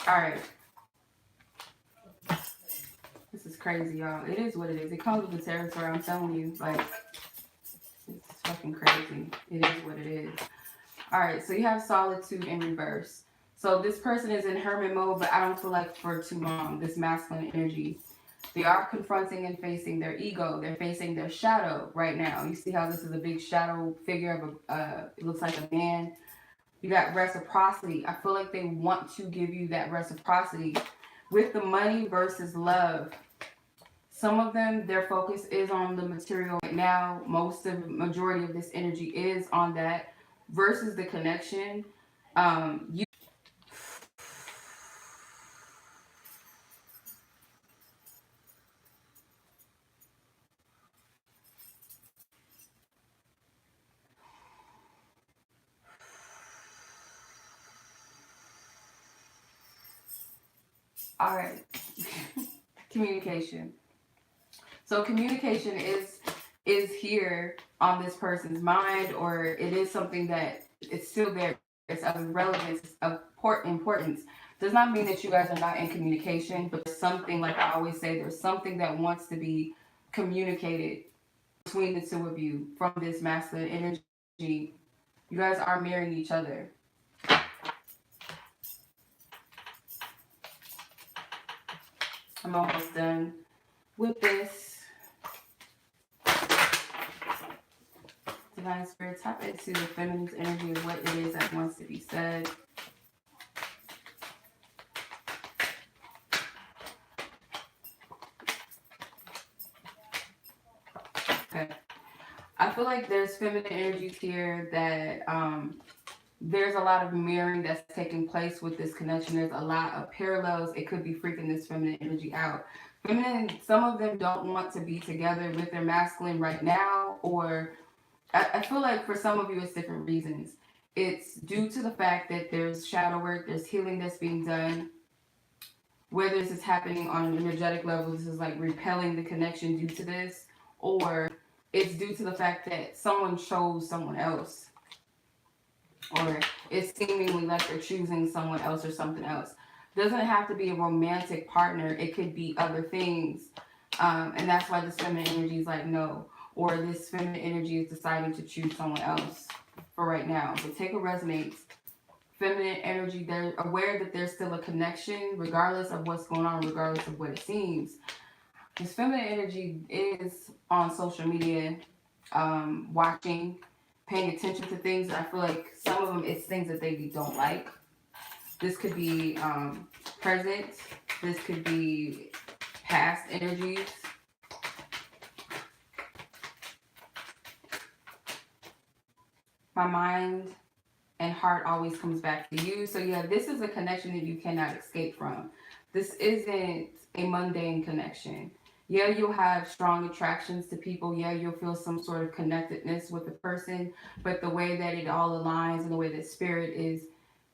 All right. This is crazy, y'all. It is what it is. It comes with the territory. I'm telling you, like, it's fucking crazy. It is what it is. All right, so you have solitude in reverse. So this person is in hermit mode, but I don't feel like for too long, this masculine energy. They are confronting and facing their ego. They're facing their shadow right now. You see how this is a big shadow figure of it looks like a man You got reciprocity. I feel like they want to give you that reciprocity. With the money versus love, some of them, their focus is on the material right now. Majority of this energy is on that versus the connection. You all right. Communication. So communication is here on this person's mind, or it is something that it's still there. It's of relevance, it's of importance. Does not mean that you guys are not in communication, but there's something, like I always say, there's something that wants to be communicated between the two of you from this masculine energy. You guys are marrying each other. I'm almost done with this. Divine Spirit, tap into the feminine's energy of what it is that wants to be said. Okay. I feel like there's feminine energies here that there's a lot of mirroring that's taking place with this connection. There's a lot of parallels. It could be freaking this feminine energy out. Feminine, some of them don't want to be together with their masculine right now, or I feel like for some of you it's different reasons. It's due to the fact that there's shadow work, there's healing that's being done. Whether this is happening on an energetic level, this is like repelling the connection due to this, or it's due to the fact that someone chose someone else, or it's seemingly like they're choosing someone else or something else. Doesn't have to be a romantic partner. It could be other things. And that's why this feminine energy is like, no. Or this feminine energy is deciding to choose someone else for right now. So take what resonates. Feminine energy, they're aware that there's still a connection regardless of what's going on, regardless of what it seems. This feminine energy is on social media, watching, paying attention to things. I feel like some of them, it's things that they don't like. This could be present. This could be past energies. My mind and heart always comes back to you. So yeah, this is a connection that you cannot escape from. This isn't a mundane connection. Yeah, you'll have strong attractions to people. Yeah, you'll feel some sort of connectedness with the person. But the way that it all aligns and the way that spirit is,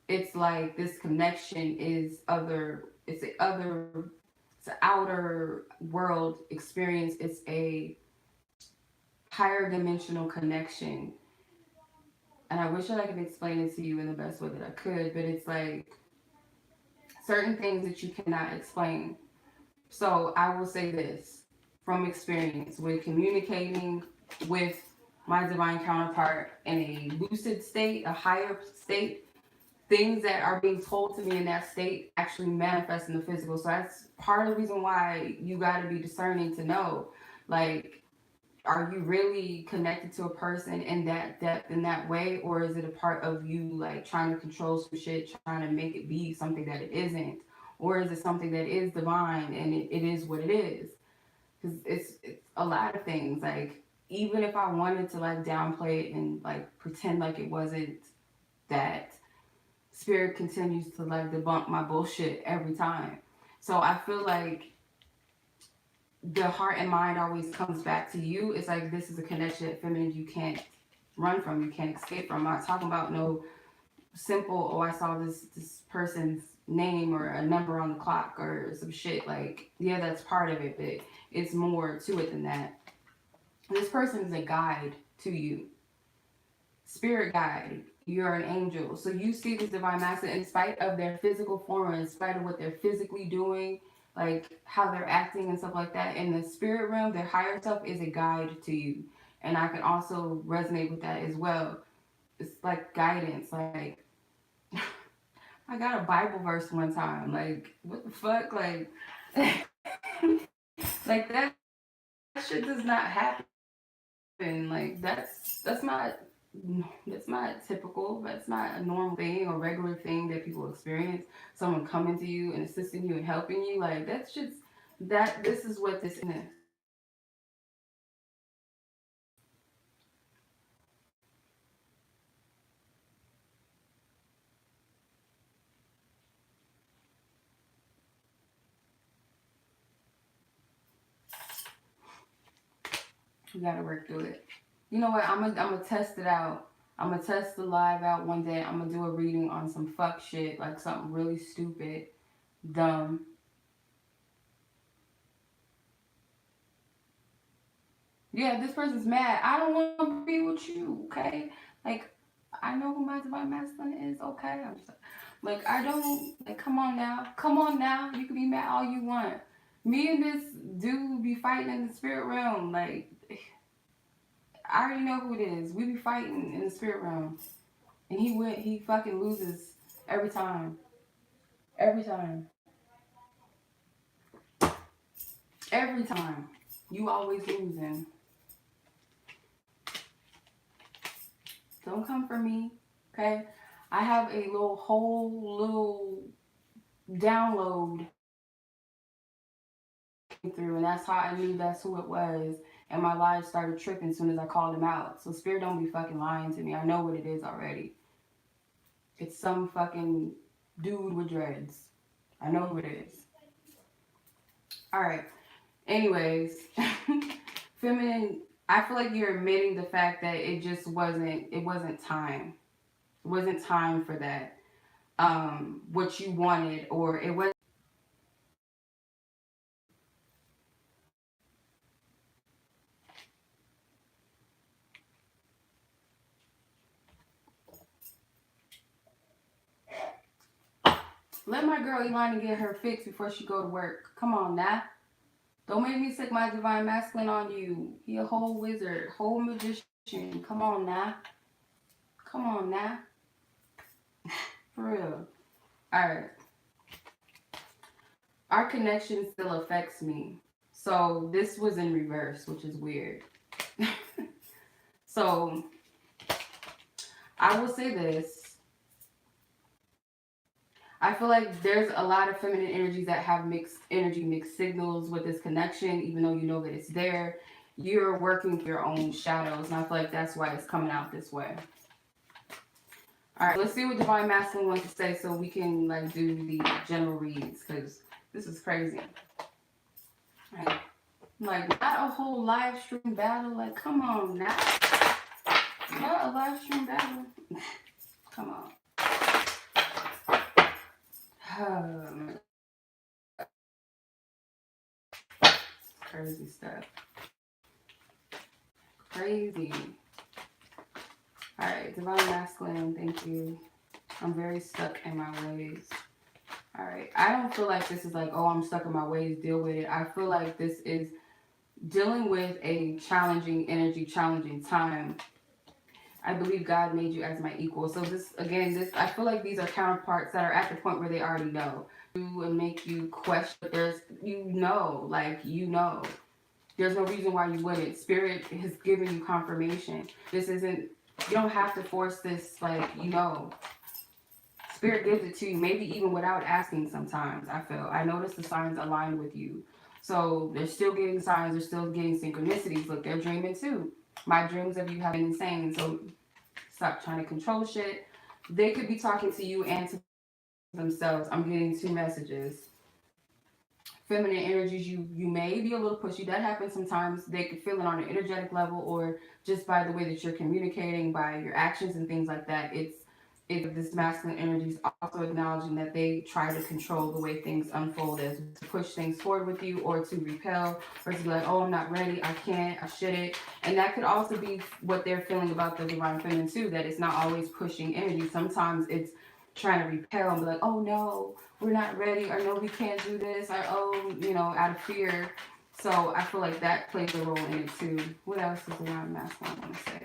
it's like this connection is it's an outer world experience. It's a higher dimensional connection. And I wish that I could explain it to you in the best way that I could, but it's like certain things that you cannot explain. So I will say this from experience with communicating with my divine counterpart in a lucid state, a higher state. Things that are being told to me in that state actually manifest in the physical. So that's part of the reason why you got to be discerning to know, like, are you really connected to a person in that depth, in that way, or is it a part of you like trying to control some shit, trying to make it be something that it isn't, or is it something that is divine and it is what it is? Because it's a lot of things. Like, even if I wanted to like downplay it and like pretend like it wasn't that, spirit continues to like debunk my bullshit every time. So I feel like the heart and mind always comes back to you. It's like this is a connection that feminine you can't run from, you can't escape from. I'm not talking about no simple, oh, I saw this person's name or a number on the clock or some shit. Like, yeah, that's part of it, but it's more to it than that. This person is a guide to you. Spirit guide. You're an angel. So you see this divine masculine in spite of their physical form, in spite of what they're physically doing, like how they're acting and stuff like that. In the spirit realm, their higher self is a guide to you. And I can also resonate with that as well. It's like guidance. Like, I got a Bible verse one time. Like, what the fuck? Like, like that shit does not happen. Like, that's not that's not typical. That's not a normal thing or regular thing that people experience. Someone coming to you and assisting you and helping you. Like, that's just that. This is what this is. We gotta work through it. You know what? I'm gonna test it out. I'm gonna test the live out one day. I'm gonna do a reading on some fuck shit, like something really stupid, dumb. Yeah, this person's mad. I don't want to be with you, okay? Like, I know who my divine masculine is, okay? I'm just like, I don't, like, come on now. Come on now. You can be mad all you want. Me and this dude be fighting in the spirit realm. Like, I already know who it is. We be fighting in the spirit realm. And he fucking loses every time. Every time. Every time. You always losing. Don't come for me, okay? I have a whole little download through, and that's how I knew that's who it was. And my lives started tripping as soon as I called him out. So spirit don't be fucking lying to me. I know what it is already. It's some fucking dude with dreads. I know who it is. All right. Anyways, feminine. I feel like you're admitting the fact that it just wasn't. It wasn't time. It wasn't time for that. What you wanted, or it was. Let my girl Ilani get her fix before she go to work. Come on now. Don't make me sick my divine masculine on you. He a whole wizard, whole magician. Come on now. Come on now. For real. Alright. Our connection still affects me. So this was in reverse, which is weird. So I will say this. I feel like there's a lot of feminine energies that have mixed energy, mixed signals with this connection, even though you know that it's there. You're working with your own shadows, and I feel like that's why it's coming out this way. All right, let's see what Divine Masculine wants to say so we can like do the general reads, because this is crazy. All right. Like, not a whole live stream battle. Like, come on now. Not a live stream battle. Come on. Crazy stuff. Crazy. Alright, Divine Masculine, thank you. I'm very stuck in my ways. Alright, I don't feel like this is like, oh, I'm stuck in my ways, deal with it. I feel like this is dealing with a challenging energy, challenging time. I believe God made you as my equal. So this, again, I feel like these are counterparts that are at the point where they already know. And make you question, there's, you know. There's no reason why you wouldn't. Spirit has given you confirmation. This isn't, you don't have to force this, like, Spirit gives it to you, maybe even without asking sometimes, I feel. I notice the signs align with you. So they're still getting signs, they're still getting synchronicities. Look, they're dreaming too. My dreams of you have been insane, so stop trying to control shit. They could be talking to you and to themselves. I'm getting two messages. Feminine energies, you may be a little pushy. That happens sometimes. They could feel it on an energetic level, or just by the way that you're communicating, by your actions and things like that. This masculine energy is also acknowledging that they try to control the way things unfold, as to push things forward with you, or to repel, or to be like, oh, I'm not ready, I can't, I shouldn't. And that could also be what they're feeling about the divine feminine too, that it's not always pushing energy. Sometimes it's trying to repel and be like, oh no, we're not ready, or no, we can't do this, or oh, out of fear. So I feel like that plays a role in it too. What else does the divine masculine want to say?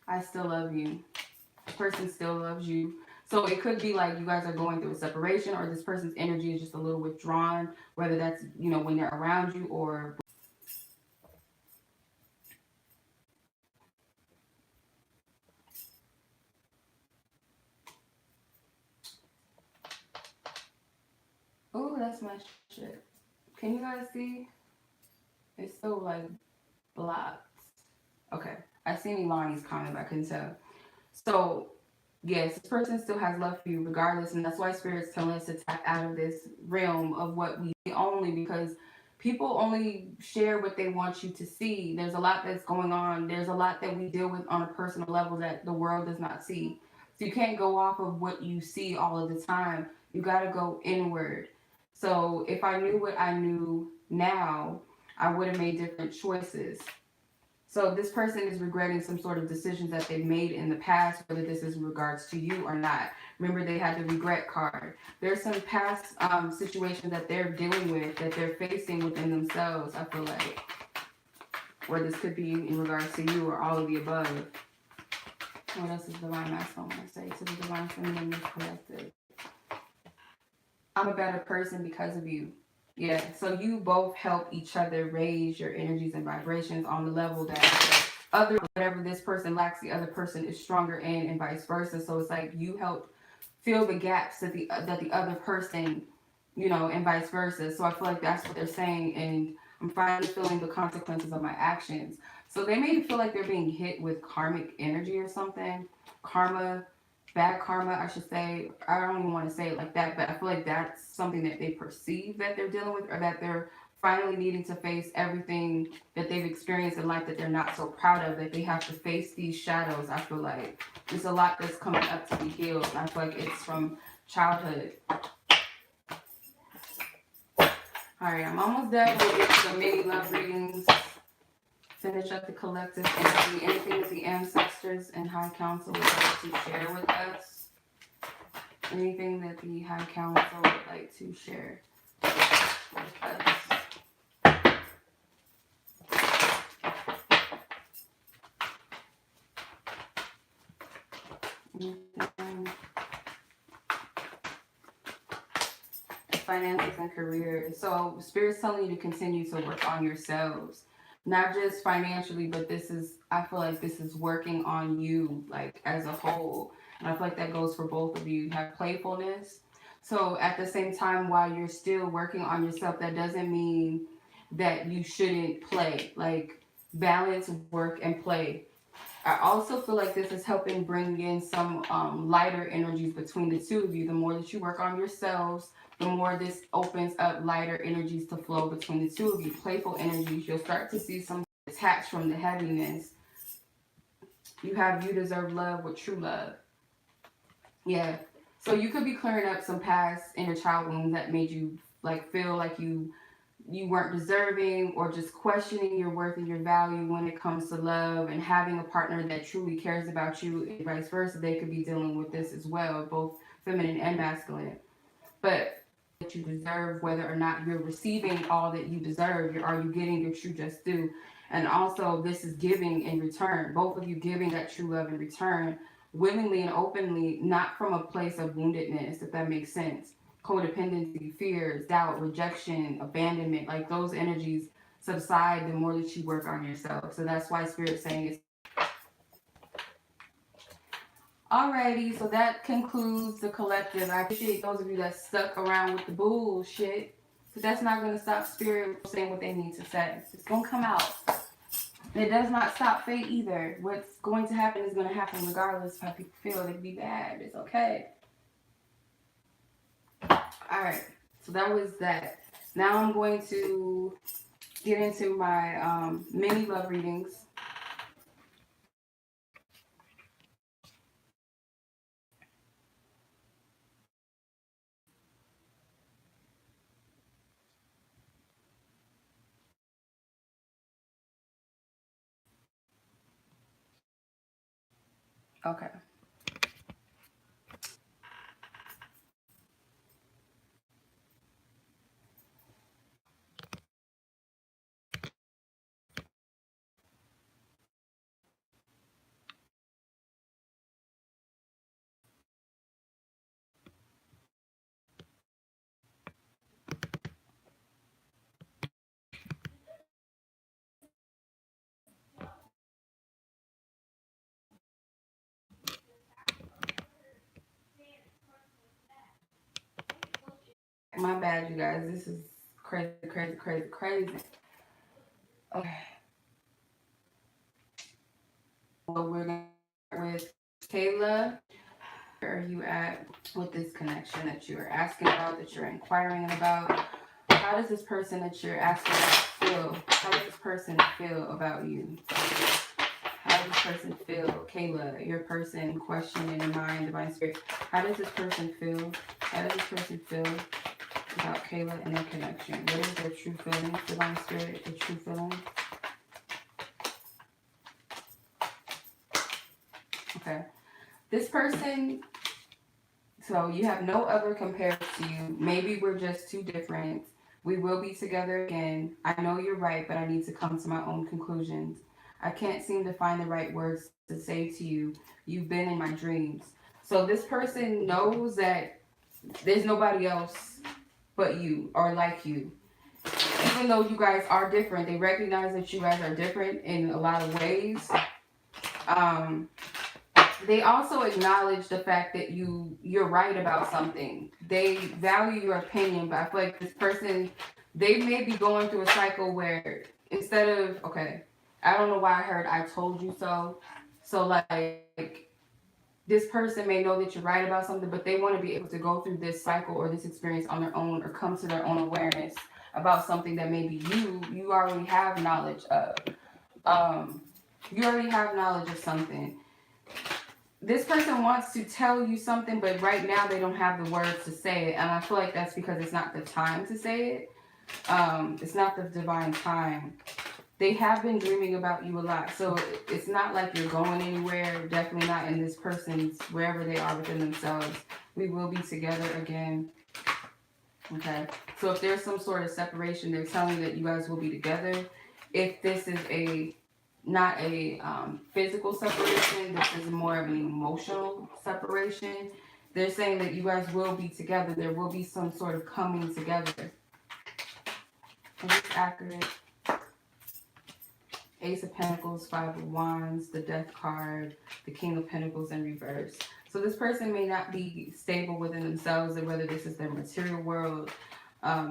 I still love you. This person still loves you. So it could be like you guys are going through a separation, or this person's energy is just a little withdrawn, whether that's, when they're around you, or that's my shit. Can you guys see? It's so like blocked. Okay. I seen Ilani's comment, but I couldn't tell. So yes, this person still has love for you regardless, and that's why Spirit's telling us to tap out of this realm of what we only, because people only share what they want you to see. There's a lot that's going on. There's a lot that we deal with on a personal level that the world does not see. So you can't go off of what you see all of the time. You got to go inward. So if I knew what I knew now, I would have made different choices. So this person is regretting some sort of decisions that they've made in the past, whether this is in regards to you or not. Remember, they had the regret card. There's some past situations that they're dealing with, that they're facing within themselves, I feel like. Or this could be in regards to you or all of the above. What else is Divine Masculine want to say to the Divine Feminine Collective? I'm a better person because of you. Yeah, so you both help each other raise your energies and vibrations on the level that other, whatever this person lacks, the other person is stronger in, and vice versa. So it's like you help fill the gaps that the other person, you know, and vice versa. So I feel like that's what they're saying, and I'm finally feeling the consequences of my actions. So they may feel like they're being hit with karmic energy or something, karma. Bad karma, I should say. I don't even want to say it like that, but I feel like that's something that they perceive that they're dealing with, or that they're finally needing to face everything that they've experienced in life that they're not so proud of, that they have to face these shadows. I feel like there's a lot that's coming up to be healed. I feel like it's from childhood. Alright, I'm almost done with the mini love readings. Finish up the collective energy. Anything that the ancestors and High Council would like to share with us. Anything that the High Council would like to share with us. Finances and career. So Spirit's telling you to continue to work on yourselves. Not just financially, but this is, I feel like this is working on you, like, as a whole. And I feel like that goes for both of you. You have playfulness. So at the same time, while you're still working on yourself, that doesn't mean that you shouldn't play. Like, balance work and play. I also feel like this is helping bring in some lighter energies between the two of you. The more that you work on yourselves, the more this opens up lighter energies to flow between the two of you. Playful energies. You'll start to see some detached from the heaviness. You have you deserve love with true love. Yeah. So you could be clearing up some past inner child wounds that made you like feel like you weren't deserving, or just questioning your worth and your value when it comes to love, and having a partner that truly cares about you, and vice versa. They could be dealing with this as well, both feminine and masculine. But that you deserve, whether or not you're receiving all that you deserve, are you getting your true just due? And also, this is giving in return. Both of you giving that true love in return, willingly and openly, not from a place of woundedness, if that makes sense. Codependency, fears, doubt, rejection, abandonment, like those energies subside the more that you work on yourself. So that's why Spirit's saying it's. Alrighty, so that concludes the collective. I appreciate those of you that stuck around with the bullshit, but that's not going to stop Spirit from saying what they need to say. It's going to come out. And it does not stop fate either. What's going to happen is going to happen regardless of how people feel. It could be bad. It's okay. Alright, so that was that. Now I'm going to get into my mini love readings. Okay. My bad, you guys. This is crazy, crazy, crazy, crazy. Okay. Well, we're going to start with Kayla. Where are you at with this connection that you are asking about, that you're inquiring about? How does this person that you're asking about feel? How does this person feel about you? How does this person feel? Kayla, your person, question in your mind, divine spirit. How does this person feel? How does this person feel about Kayla and their connection? What is their true feelings, divine spirit, their true feelings? Okay. This person, so you have no other compared to you. Maybe we're just too different. We will be together again. I know you're right, but I need to come to my own conclusions. I can't seem to find the right words to say to you. You've been in my dreams. So this person knows that there's nobody else but you or like you. Even though you guys are different, they recognize that you guys are different in a lot of ways. They also acknowledge the fact that you're right about something. They value your opinion, but I feel like this person, they may be going through a cycle where instead of, okay, I don't know why I heard I told you so. So like this person may know that you're right about something, but they want to be able to go through this cycle or this experience on their own or come to their own awareness about something that maybe you already have knowledge of. You already have knowledge of something. This person wants to tell you something, but right now they don't have the words to say it. And I feel like that's because it's not the time to say it. It's not the divine time. They have been dreaming about you a lot. So it's not like you're going anywhere. Definitely not in this person's, wherever they are within themselves. We will be together again. Okay. So if there's some sort of separation, they're telling you that you guys will be together. If this is not a physical separation, this is more of an emotional separation. They're saying that you guys will be together. There will be some sort of coming together. Is this accurate? Ace of Pentacles, Five of Wands, the Death card, the King of Pentacles in reverse. So this person may not be stable within themselves, and whether this is their material world.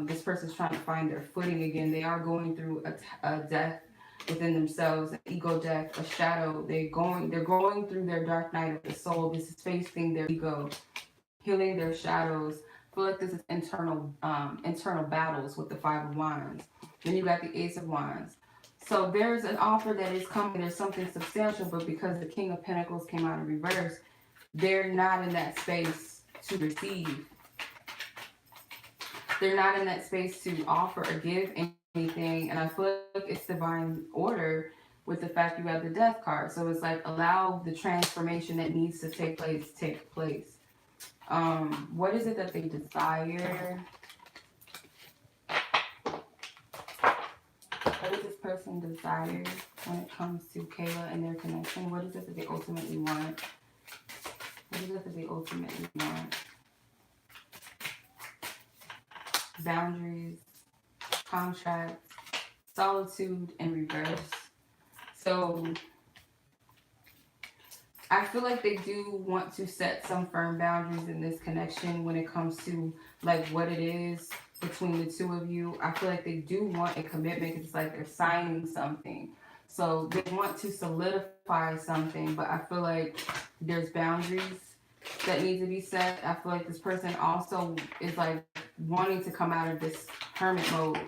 This person's trying to find their footing again. They are going through a death within themselves, an ego death, a shadow. They're going through their dark night of the soul. This is facing their ego, healing their shadows. I feel like this is internal battles with the Five of Wands. Then you got the Ace of Wands. So there's an offer that is coming. There's something substantial, but because the King of Pentacles came out in reverse, they're not in that space to receive. They're not in that space to offer or give anything. And I feel like it's divine order with the fact you have the Death card. So it's like, allow the transformation that needs to take place. What is it that they desire? What does this person desire when it comes to Kayla and their connection? What is it that they ultimately want? What is it that they ultimately want? Boundaries, contract, solitude, and reverse. So I feel like they do want to set some firm boundaries in this connection when it comes to like what it is between the two of you. I feel like they do want a commitment. It's like they're signing something. So they want to solidify something, but I feel like there's boundaries that need to be set. I feel like this person also is like wanting to come out of this hermit mode.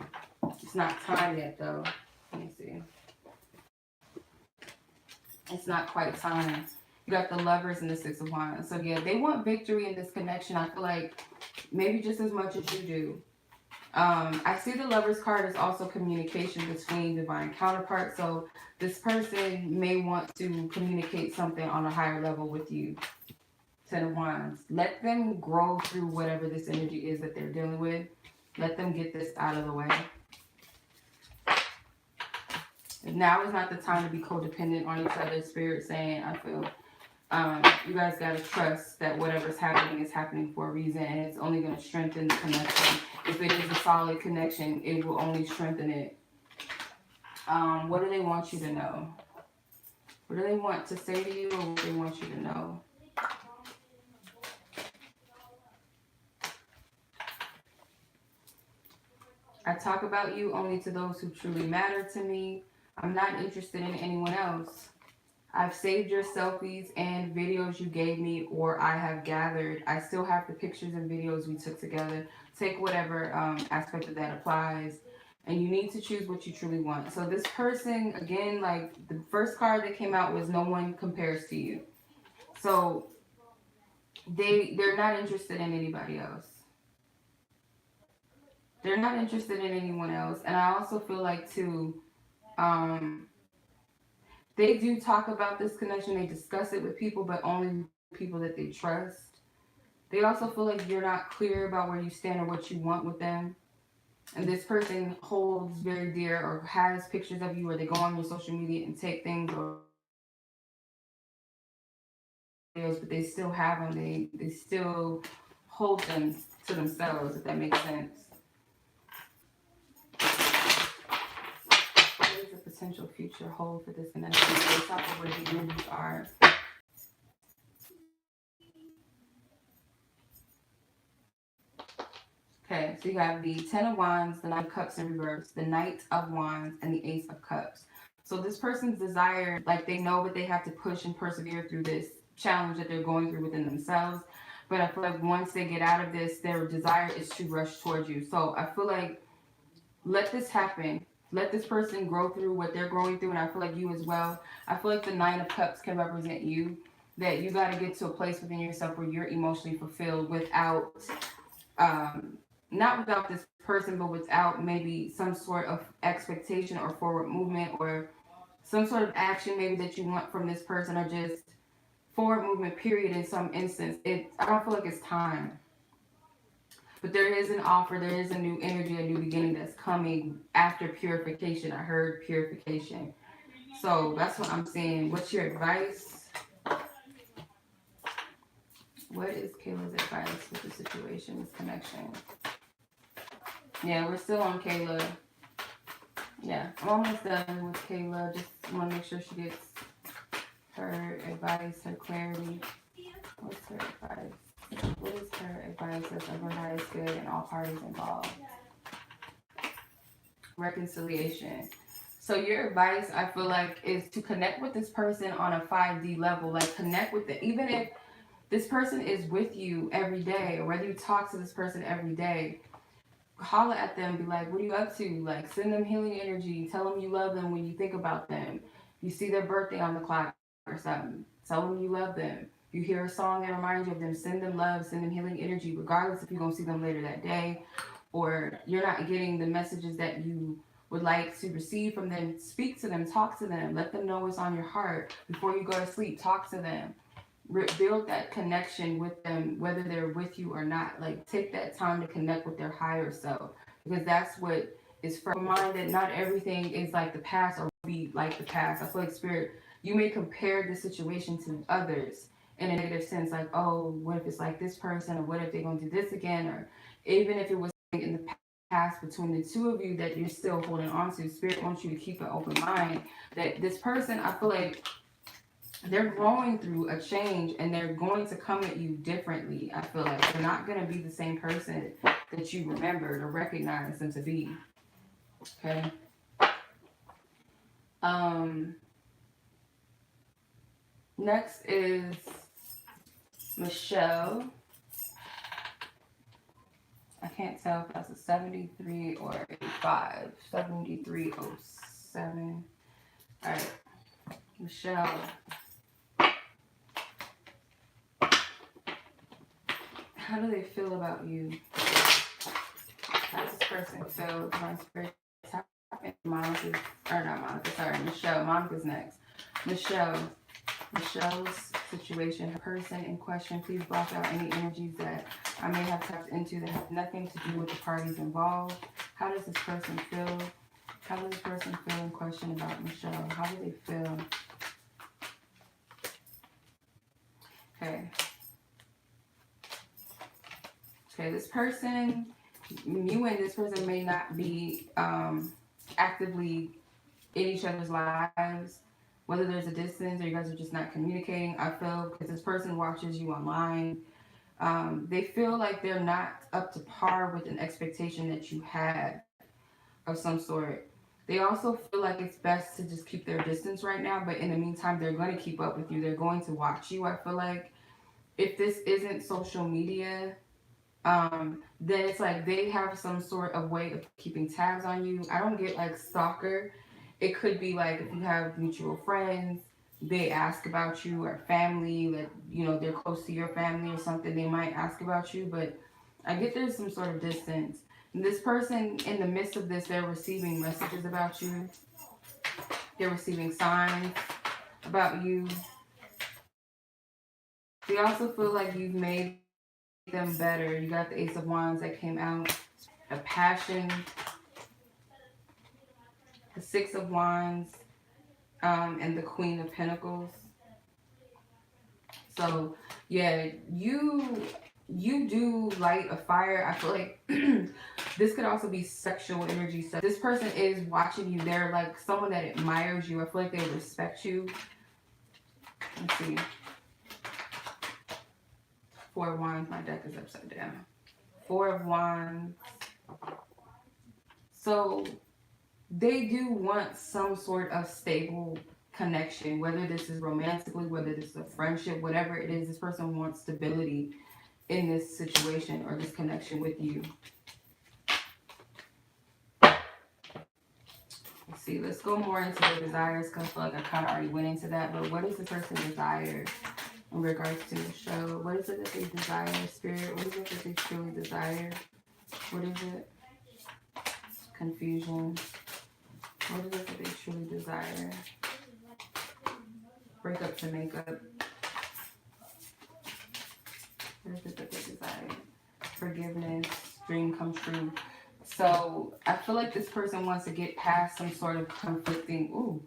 It's not time yet though. Let me see. It's not quite time. You got the Lovers and the Six of Wands. So yeah, they want victory in this connection. I feel like maybe just as much as you do. I see the Lovers card is also communication between divine counterparts. So this person may want to communicate something on a higher level with you. Ten of Wands. Let them grow through whatever this energy is that they're dealing with. Let them get this out of the way. Now is not the time to be codependent on each other. Spirit saying, I feel you guys got to trust that whatever's happening is happening for a reason, and it's only going to strengthen the connection. If it is a solid connection, it will only strengthen it. What do they want you to know? What do they want to say to you, or what do they want you to know? I talk about you only to those who truly matter to me. I'm not interested in anyone else. I've saved your selfies and videos you gave me or I have gathered. I still have the pictures and videos we took together. Take whatever aspect of that applies. And you need to choose what you truly want. So this person, again, like the first card that came out was no one compares to you. So they're not interested in anybody else. They're not interested in anyone else. And I also feel like too, um, they do talk about this connection. They discuss it with people, but only people that they trust. They also feel like you're not clear about where you stand or what you want with them. And this person holds very dear or has pictures of you, or they go on your social media and take things or videos, but they still have them. They still hold them to themselves, if that makes sense. What is the potential future hold for this connection based off of where the energies are? Okay, so you have the Ten of Wands, the Nine of Cups in reverse, the Knight of Wands, and the Ace of Cups. So this person's desire, like they know that they have to push and persevere through this challenge that they're going through within themselves. But I feel like once they get out of this, their desire is to rush towards you. So I feel like let this happen. Let this person grow through what they're growing through, and I feel like you as well. I feel like the Nine of Cups can represent you. That you got to get to a place within yourself where you're emotionally fulfilled without not without this person, but without maybe some sort of expectation or forward movement or some sort of action maybe that you want from this person, or just forward movement period in some instance. I don't feel like it's time. But there is an offer, there is a new energy, a new beginning that's coming after purification. I heard purification. So that's what I'm saying. What's your advice? What is Kayla's advice with the situation, this connection? Yeah, we're still on Kayla. Yeah, I'm almost done with Kayla. Just want to make sure she gets her advice, her clarity. What's her advice? What is her advice that's of her highest good and all parties involved? Reconciliation. So your advice, I feel like, is to connect with this person on a 5D level. Like connect with them. Even if this person is with you every day, or whether you talk to this person every day, holler at them, be like, what are you up to? Like, send them healing energy. Tell them you love them when you think about them. You see their birthday on the clock or something. Tell them you love them. You hear a song that reminds you of them. Send them love. Send them healing energy, regardless if you're going to see them later that day or you're not getting the messages that you would like to receive from them. Speak to them. Talk to them. Let them know what's on your heart. Before you go to sleep, talk to them. Build that connection with them, whether they're with you or not. Like, take that time to connect with their higher self, because that's what is for mind. That not everything is like the past or will be like the past. I feel like spirit, you may compare the situation to others in a negative sense, like, oh, what if it's like this person, or what if they're going to do this again, or even if it was in the past between the two of you that you're still holding on to. Spirit wants you to keep an open mind that this person, I feel like they're growing through a change and they're going to come at you differently. I feel like they're not going to be the same person that you remembered or recognized them to be. Okay. Next is Michelle. I can't tell if that's a 73 or a 5. 7307. All right. Michelle. How do they feel about you? How does this person feel? Divine Spirit, tap in. Monica's, or not Monica, sorry, Michelle. Monica's next. Michelle's situation, her person in question, please block out any energies that I may have tapped into that have nothing to do with the parties involved. How does this person feel? How does this person feel in question about Michelle? How do they feel? Okay. Okay, this person, you and this person may not be actively in each other's lives, whether there's a distance or you guys are just not communicating. I feel because this person watches you online, they feel like they're not up to par with an expectation that you had. of some sort. They also feel like it's best to just keep their distance right now, but in the meantime, they're going to keep up with you. They're going to watch you. I feel like if this isn't social media, then it's like they have some sort of way of keeping tabs on you. I don't get like stalker. It could be like if you have mutual friends, they ask about you, or family, that they're close to your family or something, they might ask about you, but I get there's some sort of distance. And this person, in the midst of this, they're receiving messages about you. They're receiving signs about you. They also feel like you've made them better. You got the Ace of Wands that came out. A passion. The Six of Wands. And the Queen of Pentacles. So, yeah, you do light a fire. I feel like this could also be sexual energy. So this person is watching you. They're like someone that admires you. I feel like they respect you. Let's see. Four of Wands. My deck is upside down. Four of Wands. So they do want some sort of stable connection, whether this is romantically, whether this is a friendship, whatever it is. This person wants stability in this situation or this connection with you. Let's see, let's go more into the desires, because I feel like I kind of already went into that. But what does the person desire in regards to the show? What is it that they desire, spirit? What is it that they truly desire? What is it? Confusion. What is it that they truly desire? Break up to make up. What is it that they desire? Forgiveness. Dream come true. So I feel like this person wants to get past some sort of conflicting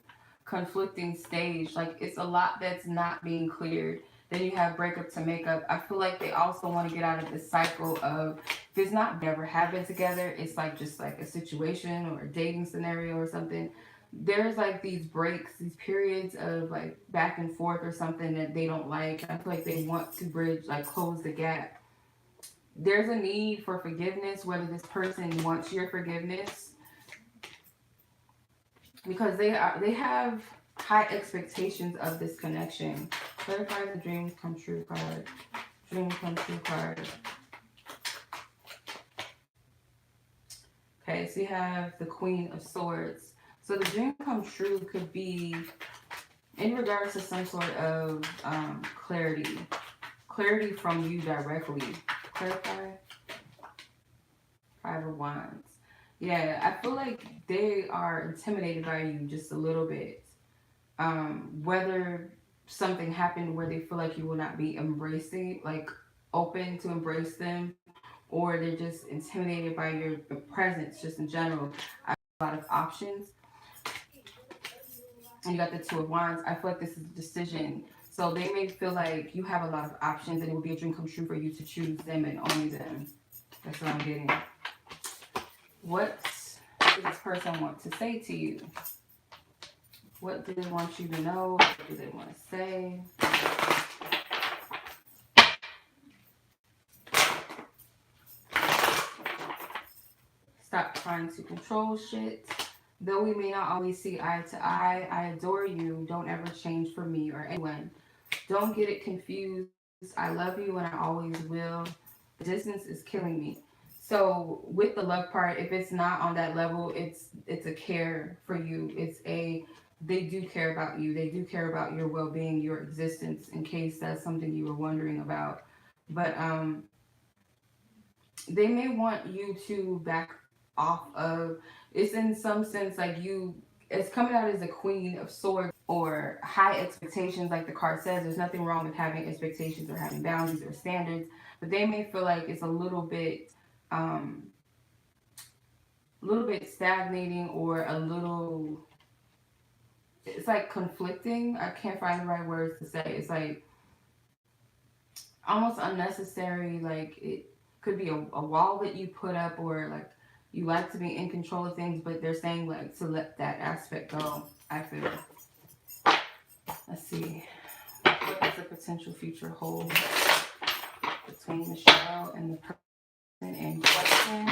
stage. Like it's a lot that's not being cleared. Then you have breakup to make up. I feel like they also want to get out of the cycle of, if it's not never happened together, it's like just like a situation or a dating scenario or something. There's like these breaks, these periods of like back and forth or something that they don't like. I feel like they want to bridge, like close the gap. There's a need for forgiveness, whether this person wants your forgiveness, because they have high expectations of this connection. Clarify the dreams come true card. Dream come true card. Okay, so you have the Queen of Swords. So the dream come true could be in regards to some sort of clarity from you directly. Clarify. Five of Wands. Yeah, I feel like they are intimidated by you just a little bit. Whether something happened where they feel like you will not be embracing, like open to embrace them, or they're just intimidated by your presence just in general. I have a lot of options. And you got the Two of Wands. I feel like this is a decision. So they may feel like you have a lot of options and it will be a dream come true for you to choose them and only them. That's what I'm getting. What does this person want to say to you? What do they want you to know? What do they want to say? Stop trying to control shit. Though we may not always see eye to eye, I adore you. Don't ever change for me or anyone. Don't get it confused. I love you and I always will. The distance is killing me. So with the love part, if it's not on that level, it's a care for you. They do care about you. They do care about your well-being, your existence, in case that's something you were wondering about. But they may want you to back off of, it's in some sense like it's coming out as a Queen of Swords or high expectations, like the card says. There's nothing wrong with having expectations or having boundaries or standards, but they may feel like it's a little bit stagnating, or it's like conflicting. I can't find the right words to say. It's like almost unnecessary. Like it could be a wall that you put up, or like you like to be in control of things, but they're saying like to let that aspect go, I feel. Let's see. What does the potential future hold between Michelle and the person in question?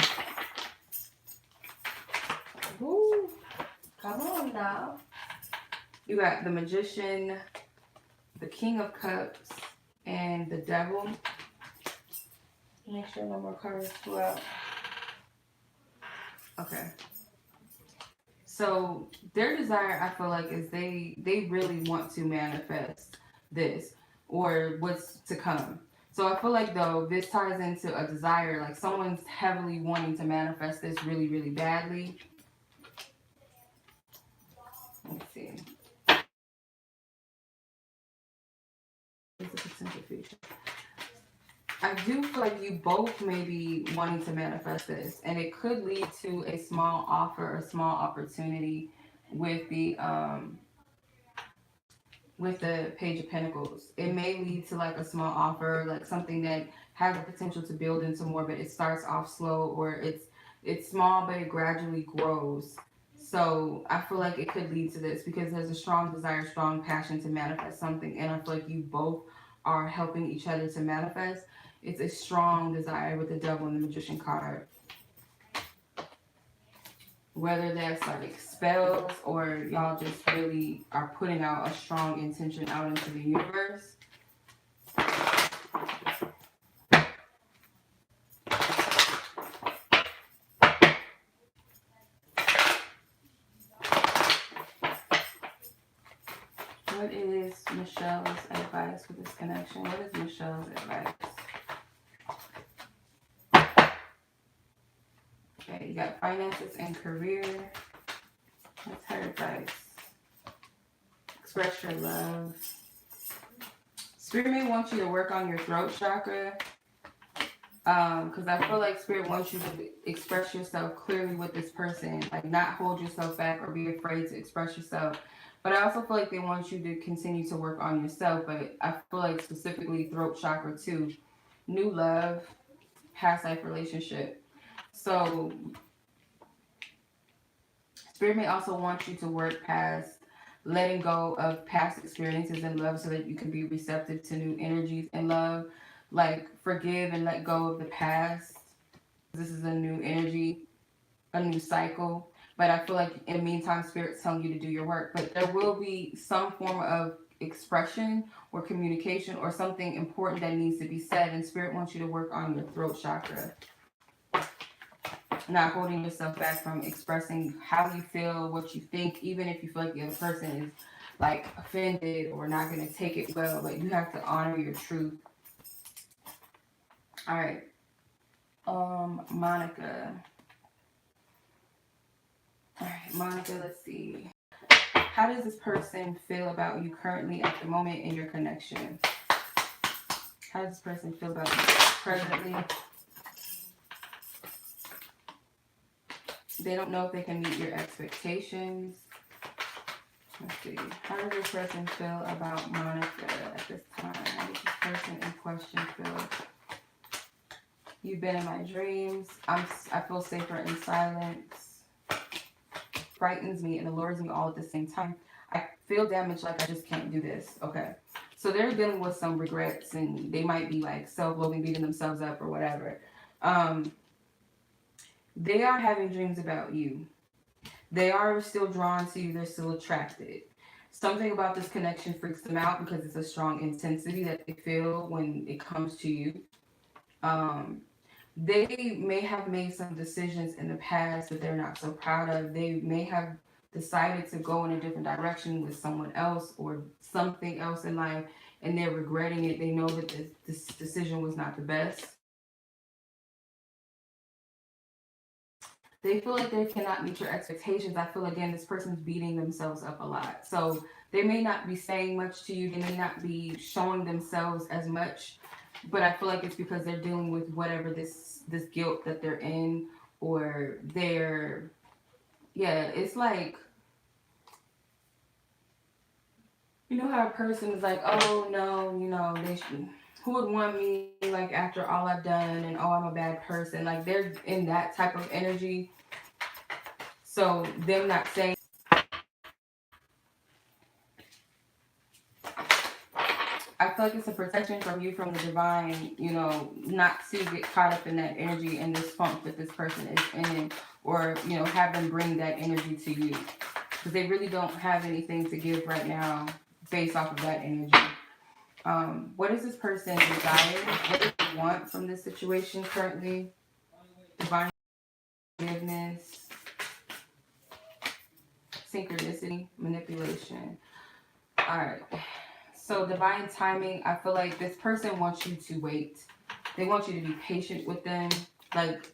You got the Magician, the King of Cups, and the Devil. Make sure no more cards flew out. Okay. So their desire, I feel like, is they really want to manifest this or what's to come. So I feel like, though, this ties into a desire, like someone's heavily wanting to manifest this really, really badly. Let's see. What's the potential future? I do feel like you both may be wanting to manifest this, and it could lead to a small offer or small opportunity with the Page of Pentacles. It may lead to like a small offer, like something that has the potential to build into more, but it starts off slow, or it's small but it gradually grows. So I feel like it could lead to this because there's a strong desire, strong passion to manifest something, and I feel like you both are helping each other to manifest. It's a strong desire with the Devil and the Magician card. Whether that's like spells or y'all just really are putting out a strong intention out into the universe. What is Michelle's advice for this connection? What is Michelle's advice? Okay, you got finances and career. What's her advice? Express your love. Spirit may want you to work on your throat chakra. Because I feel like Spirit wants you to express yourself clearly with this person. Like, not hold yourself back or be afraid to express yourself. But I also feel like they want you to continue to work on yourself. But I feel like specifically throat chakra too. New love, past life relationship. So Spirit may also want you to work past letting go of past experiences in love so that you can be receptive to new energies in love. Like, forgive and let go of the past. This is a new energy, a new cycle. But I feel like in the meantime, Spirit's telling you to do your work. But there will be some form of expression or communication or something important that needs to be said. And Spirit wants you to work on your throat chakra. Not holding yourself back from expressing how you feel, what you think, even if you feel like the other person is like offended or not going to take it well, but you have to honor your truth. All right. Monica. All right, Monica, let's see. How does this person feel about you currently at the moment in your connection? How does this person feel about you presently? They don't know if they can meet your expectations. Let's see. How does this person feel about Monica at this time? How does this person in question feel? You've been in my dreams. I feel safer in silence. Frightens me and allures me all at the same time. I feel damaged, like I just can't do this. Okay. So they're dealing with some regrets, and they might be like self-loathing, beating themselves up or whatever. They are having dreams about you. They are still drawn to you. They're still attracted. Something about this connection freaks them out because it's a strong intensity that they feel when it comes to you. They may have made some decisions in the past that they're not so proud of. They may have decided to go in a different direction with someone else or something else in life, and they're regretting it. They know that this decision was not the best. They feel like they cannot meet your expectations. I feel, again, this person's beating themselves up a lot. So they may not be saying much to you. They may not be showing themselves as much. But I feel like it's because they're dealing with whatever this guilt that they're in, or they're, yeah, it's like, you know how a person is like, oh, no, you know, who would want me, like, after all I've done, and oh, I'm a bad person. Like, they're in that type of energy. So them not saying, I feel like it's a protection from you, from the divine, you know, not to get caught up in that energy and this funk that this person is in, or, you know, have them bring that energy to you. because they really don't have anything to give right now based off of that energy. What does this person desire? What do they want from this situation currently? Divine forgiveness, synchronicity, manipulation. Alright. So divine timing, I feel like this person wants you to wait. They want you to be patient with them. Like,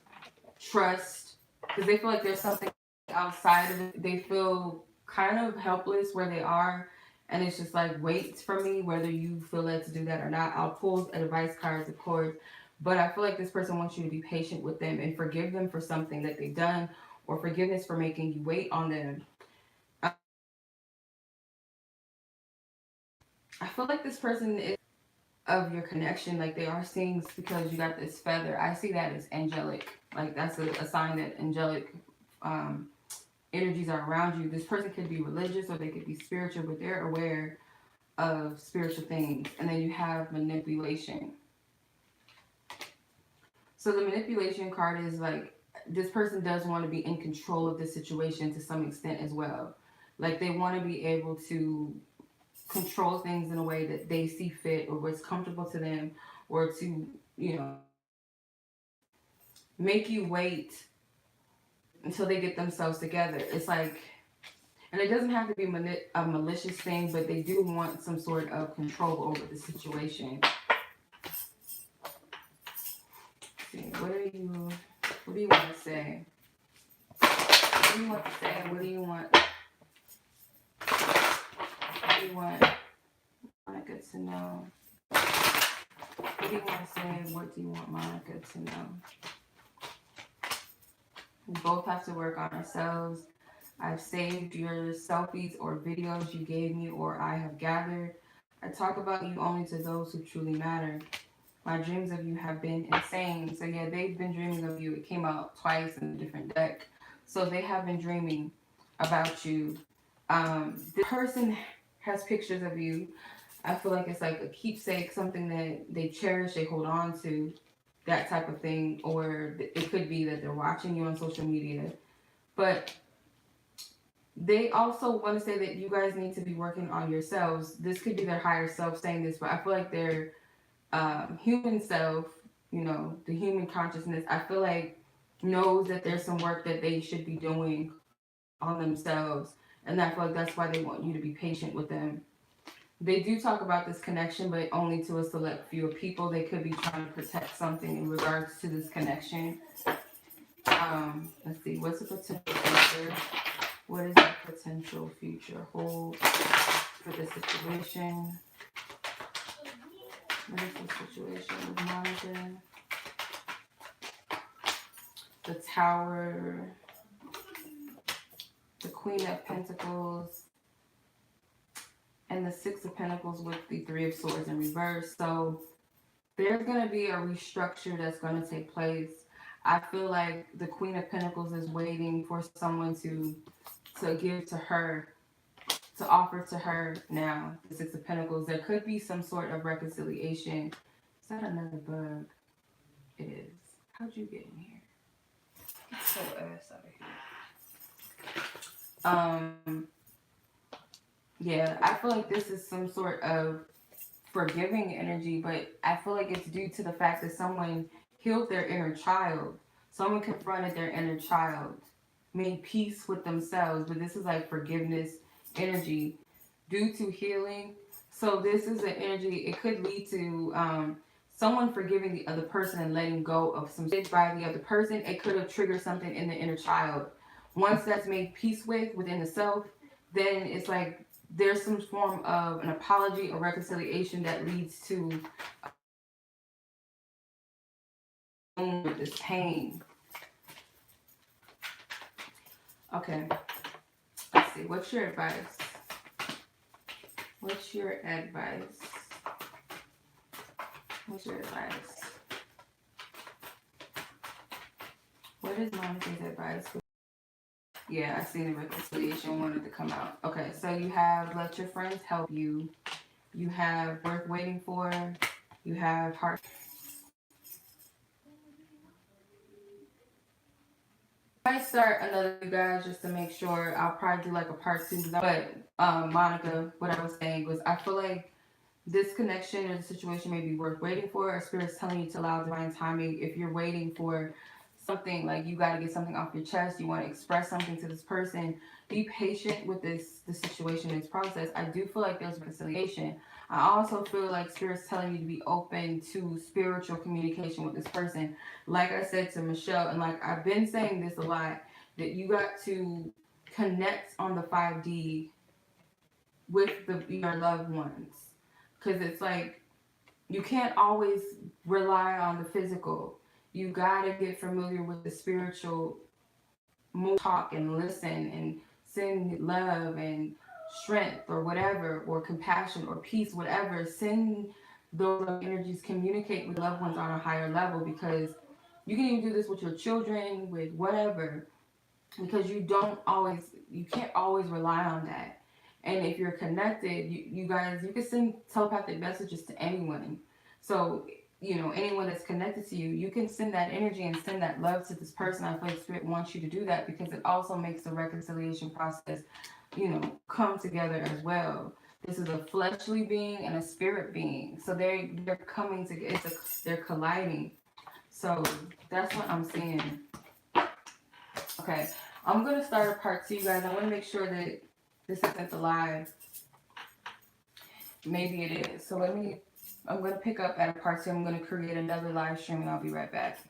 trust. Because they feel like there's something outside of it. They feel kind of helpless where they are. And it's just like, wait for me, whether you feel led to do that or not. I'll pull advice cards, of course. But I feel like this person wants you to be patient with them and forgive them for something that they've done, or forgiveness for making you wait on them. I feel like this person is of your connection, like they are seeing, because you got this feather. I see that as angelic. Like that's a sign that angelic energies are around you. This person could be religious or they could be spiritual, but they're aware of spiritual things. And then you have manipulation. So the manipulation card is like, this person does want to be in control of the situation to some extent as well. Like they want to be able to control things in a way that they see fit or what's comfortable to them, or to, you know, make you wait until they get themselves together. It's like, and it doesn't have to be a malicious thing, but they do want some sort of control over the situation. Let's see, what do you want to say? What do you want to say? What do you want? What do you want? Monica to know. What do you want to say? What do you want Monica to know? We both have to work on ourselves. I've saved your selfies or videos you gave me or I have gathered. I talk about you only to those who truly matter. My dreams of you have been insane. So yeah, they've been dreaming of you. It came out twice in a different deck. So they have been dreaming about you. This person has pictures of you. I feel like it's like a keepsake, something that they cherish, they hold on to, that type of thing. Or it could be that they're watching you on social media. But they also want to say that you guys need to be working on yourselves. This could be their higher self saying this, but I feel like their human self, you know, the human consciousness, I feel like knows that there's some work that they should be doing on themselves. And I feel like that's why they want you to be patient with them. They do talk about this connection, but only to a select few of people. They could be trying to protect something in regards to this connection. Let's see, what's the potential future? What is the potential future hold for this situation? What is the situation with Monica? The Tower, the Queen of Pentacles, and the Six of Pentacles with the Three of Swords in reverse. So there's going to be a restructure that's going to take place. I feel like the Queen of Pentacles is waiting for someone to give to her, to offer to her now. The Six of Pentacles. There could be some sort of reconciliation. Is that another bug? It is. How'd you get in here? Get so ass out of here. Yeah, I feel like this is some sort of forgiving energy, but I feel like it's due to the fact that someone healed their inner child. Someone confronted their inner child, made peace with themselves, but this is like forgiveness energy due to healing. So this is an energy, it could lead to someone forgiving the other person and letting go of some shit by the other person. It could have triggered something in the inner child. Once that's made peace within the self, then it's like there's some form of an apology or reconciliation that leads to this pain. Okay, let's see. What's your advice? What's your advice? What's your advice? What is Monica's advice? Yeah, I seen the reconciliation wanted to come out. Okay, so you have let your friends help you. You have worth waiting for. You have heart. I might start another, you guys, just to make sure. I'll probably do like a part 2. But Monica, what I was saying was, I feel like this connection or the situation may be worth waiting for. Our spirit's telling you to allow divine timing. If you're waiting for something, like you got to get something off your chest, you want to express something to this person, be patient with the situation, this process. I do feel like there's reconciliation. I also feel like spirit's telling you to be open to spiritual communication with this person. Like I said to Michelle, and like I've been saying this a lot, that you got to connect on the 5D with your loved ones. Because it's like, you can't always rely on the physical. You gotta get familiar with the spiritual, talk and listen and send love and strength or whatever, or compassion or peace, whatever. Send those energies, communicate with loved ones on a higher level, because you can even do this with your children, with whatever, because you can't always rely on that. And if you're connected, you guys, you can send telepathic messages to anyone. So, anyone that's connected to you, you can send that energy and send that love to this person. I feel like Spirit wants you to do that, because it also makes the reconciliation process, come together as well. This is a fleshly being and a spirit being. So they're coming together. They're colliding. So that's what I'm seeing. Okay. I'm going to start a part 2, you guys. I want to make sure that this isn't the live. Maybe it is. So I'm going to pick up at a part 2. I'm going to create another live stream and I'll be right back.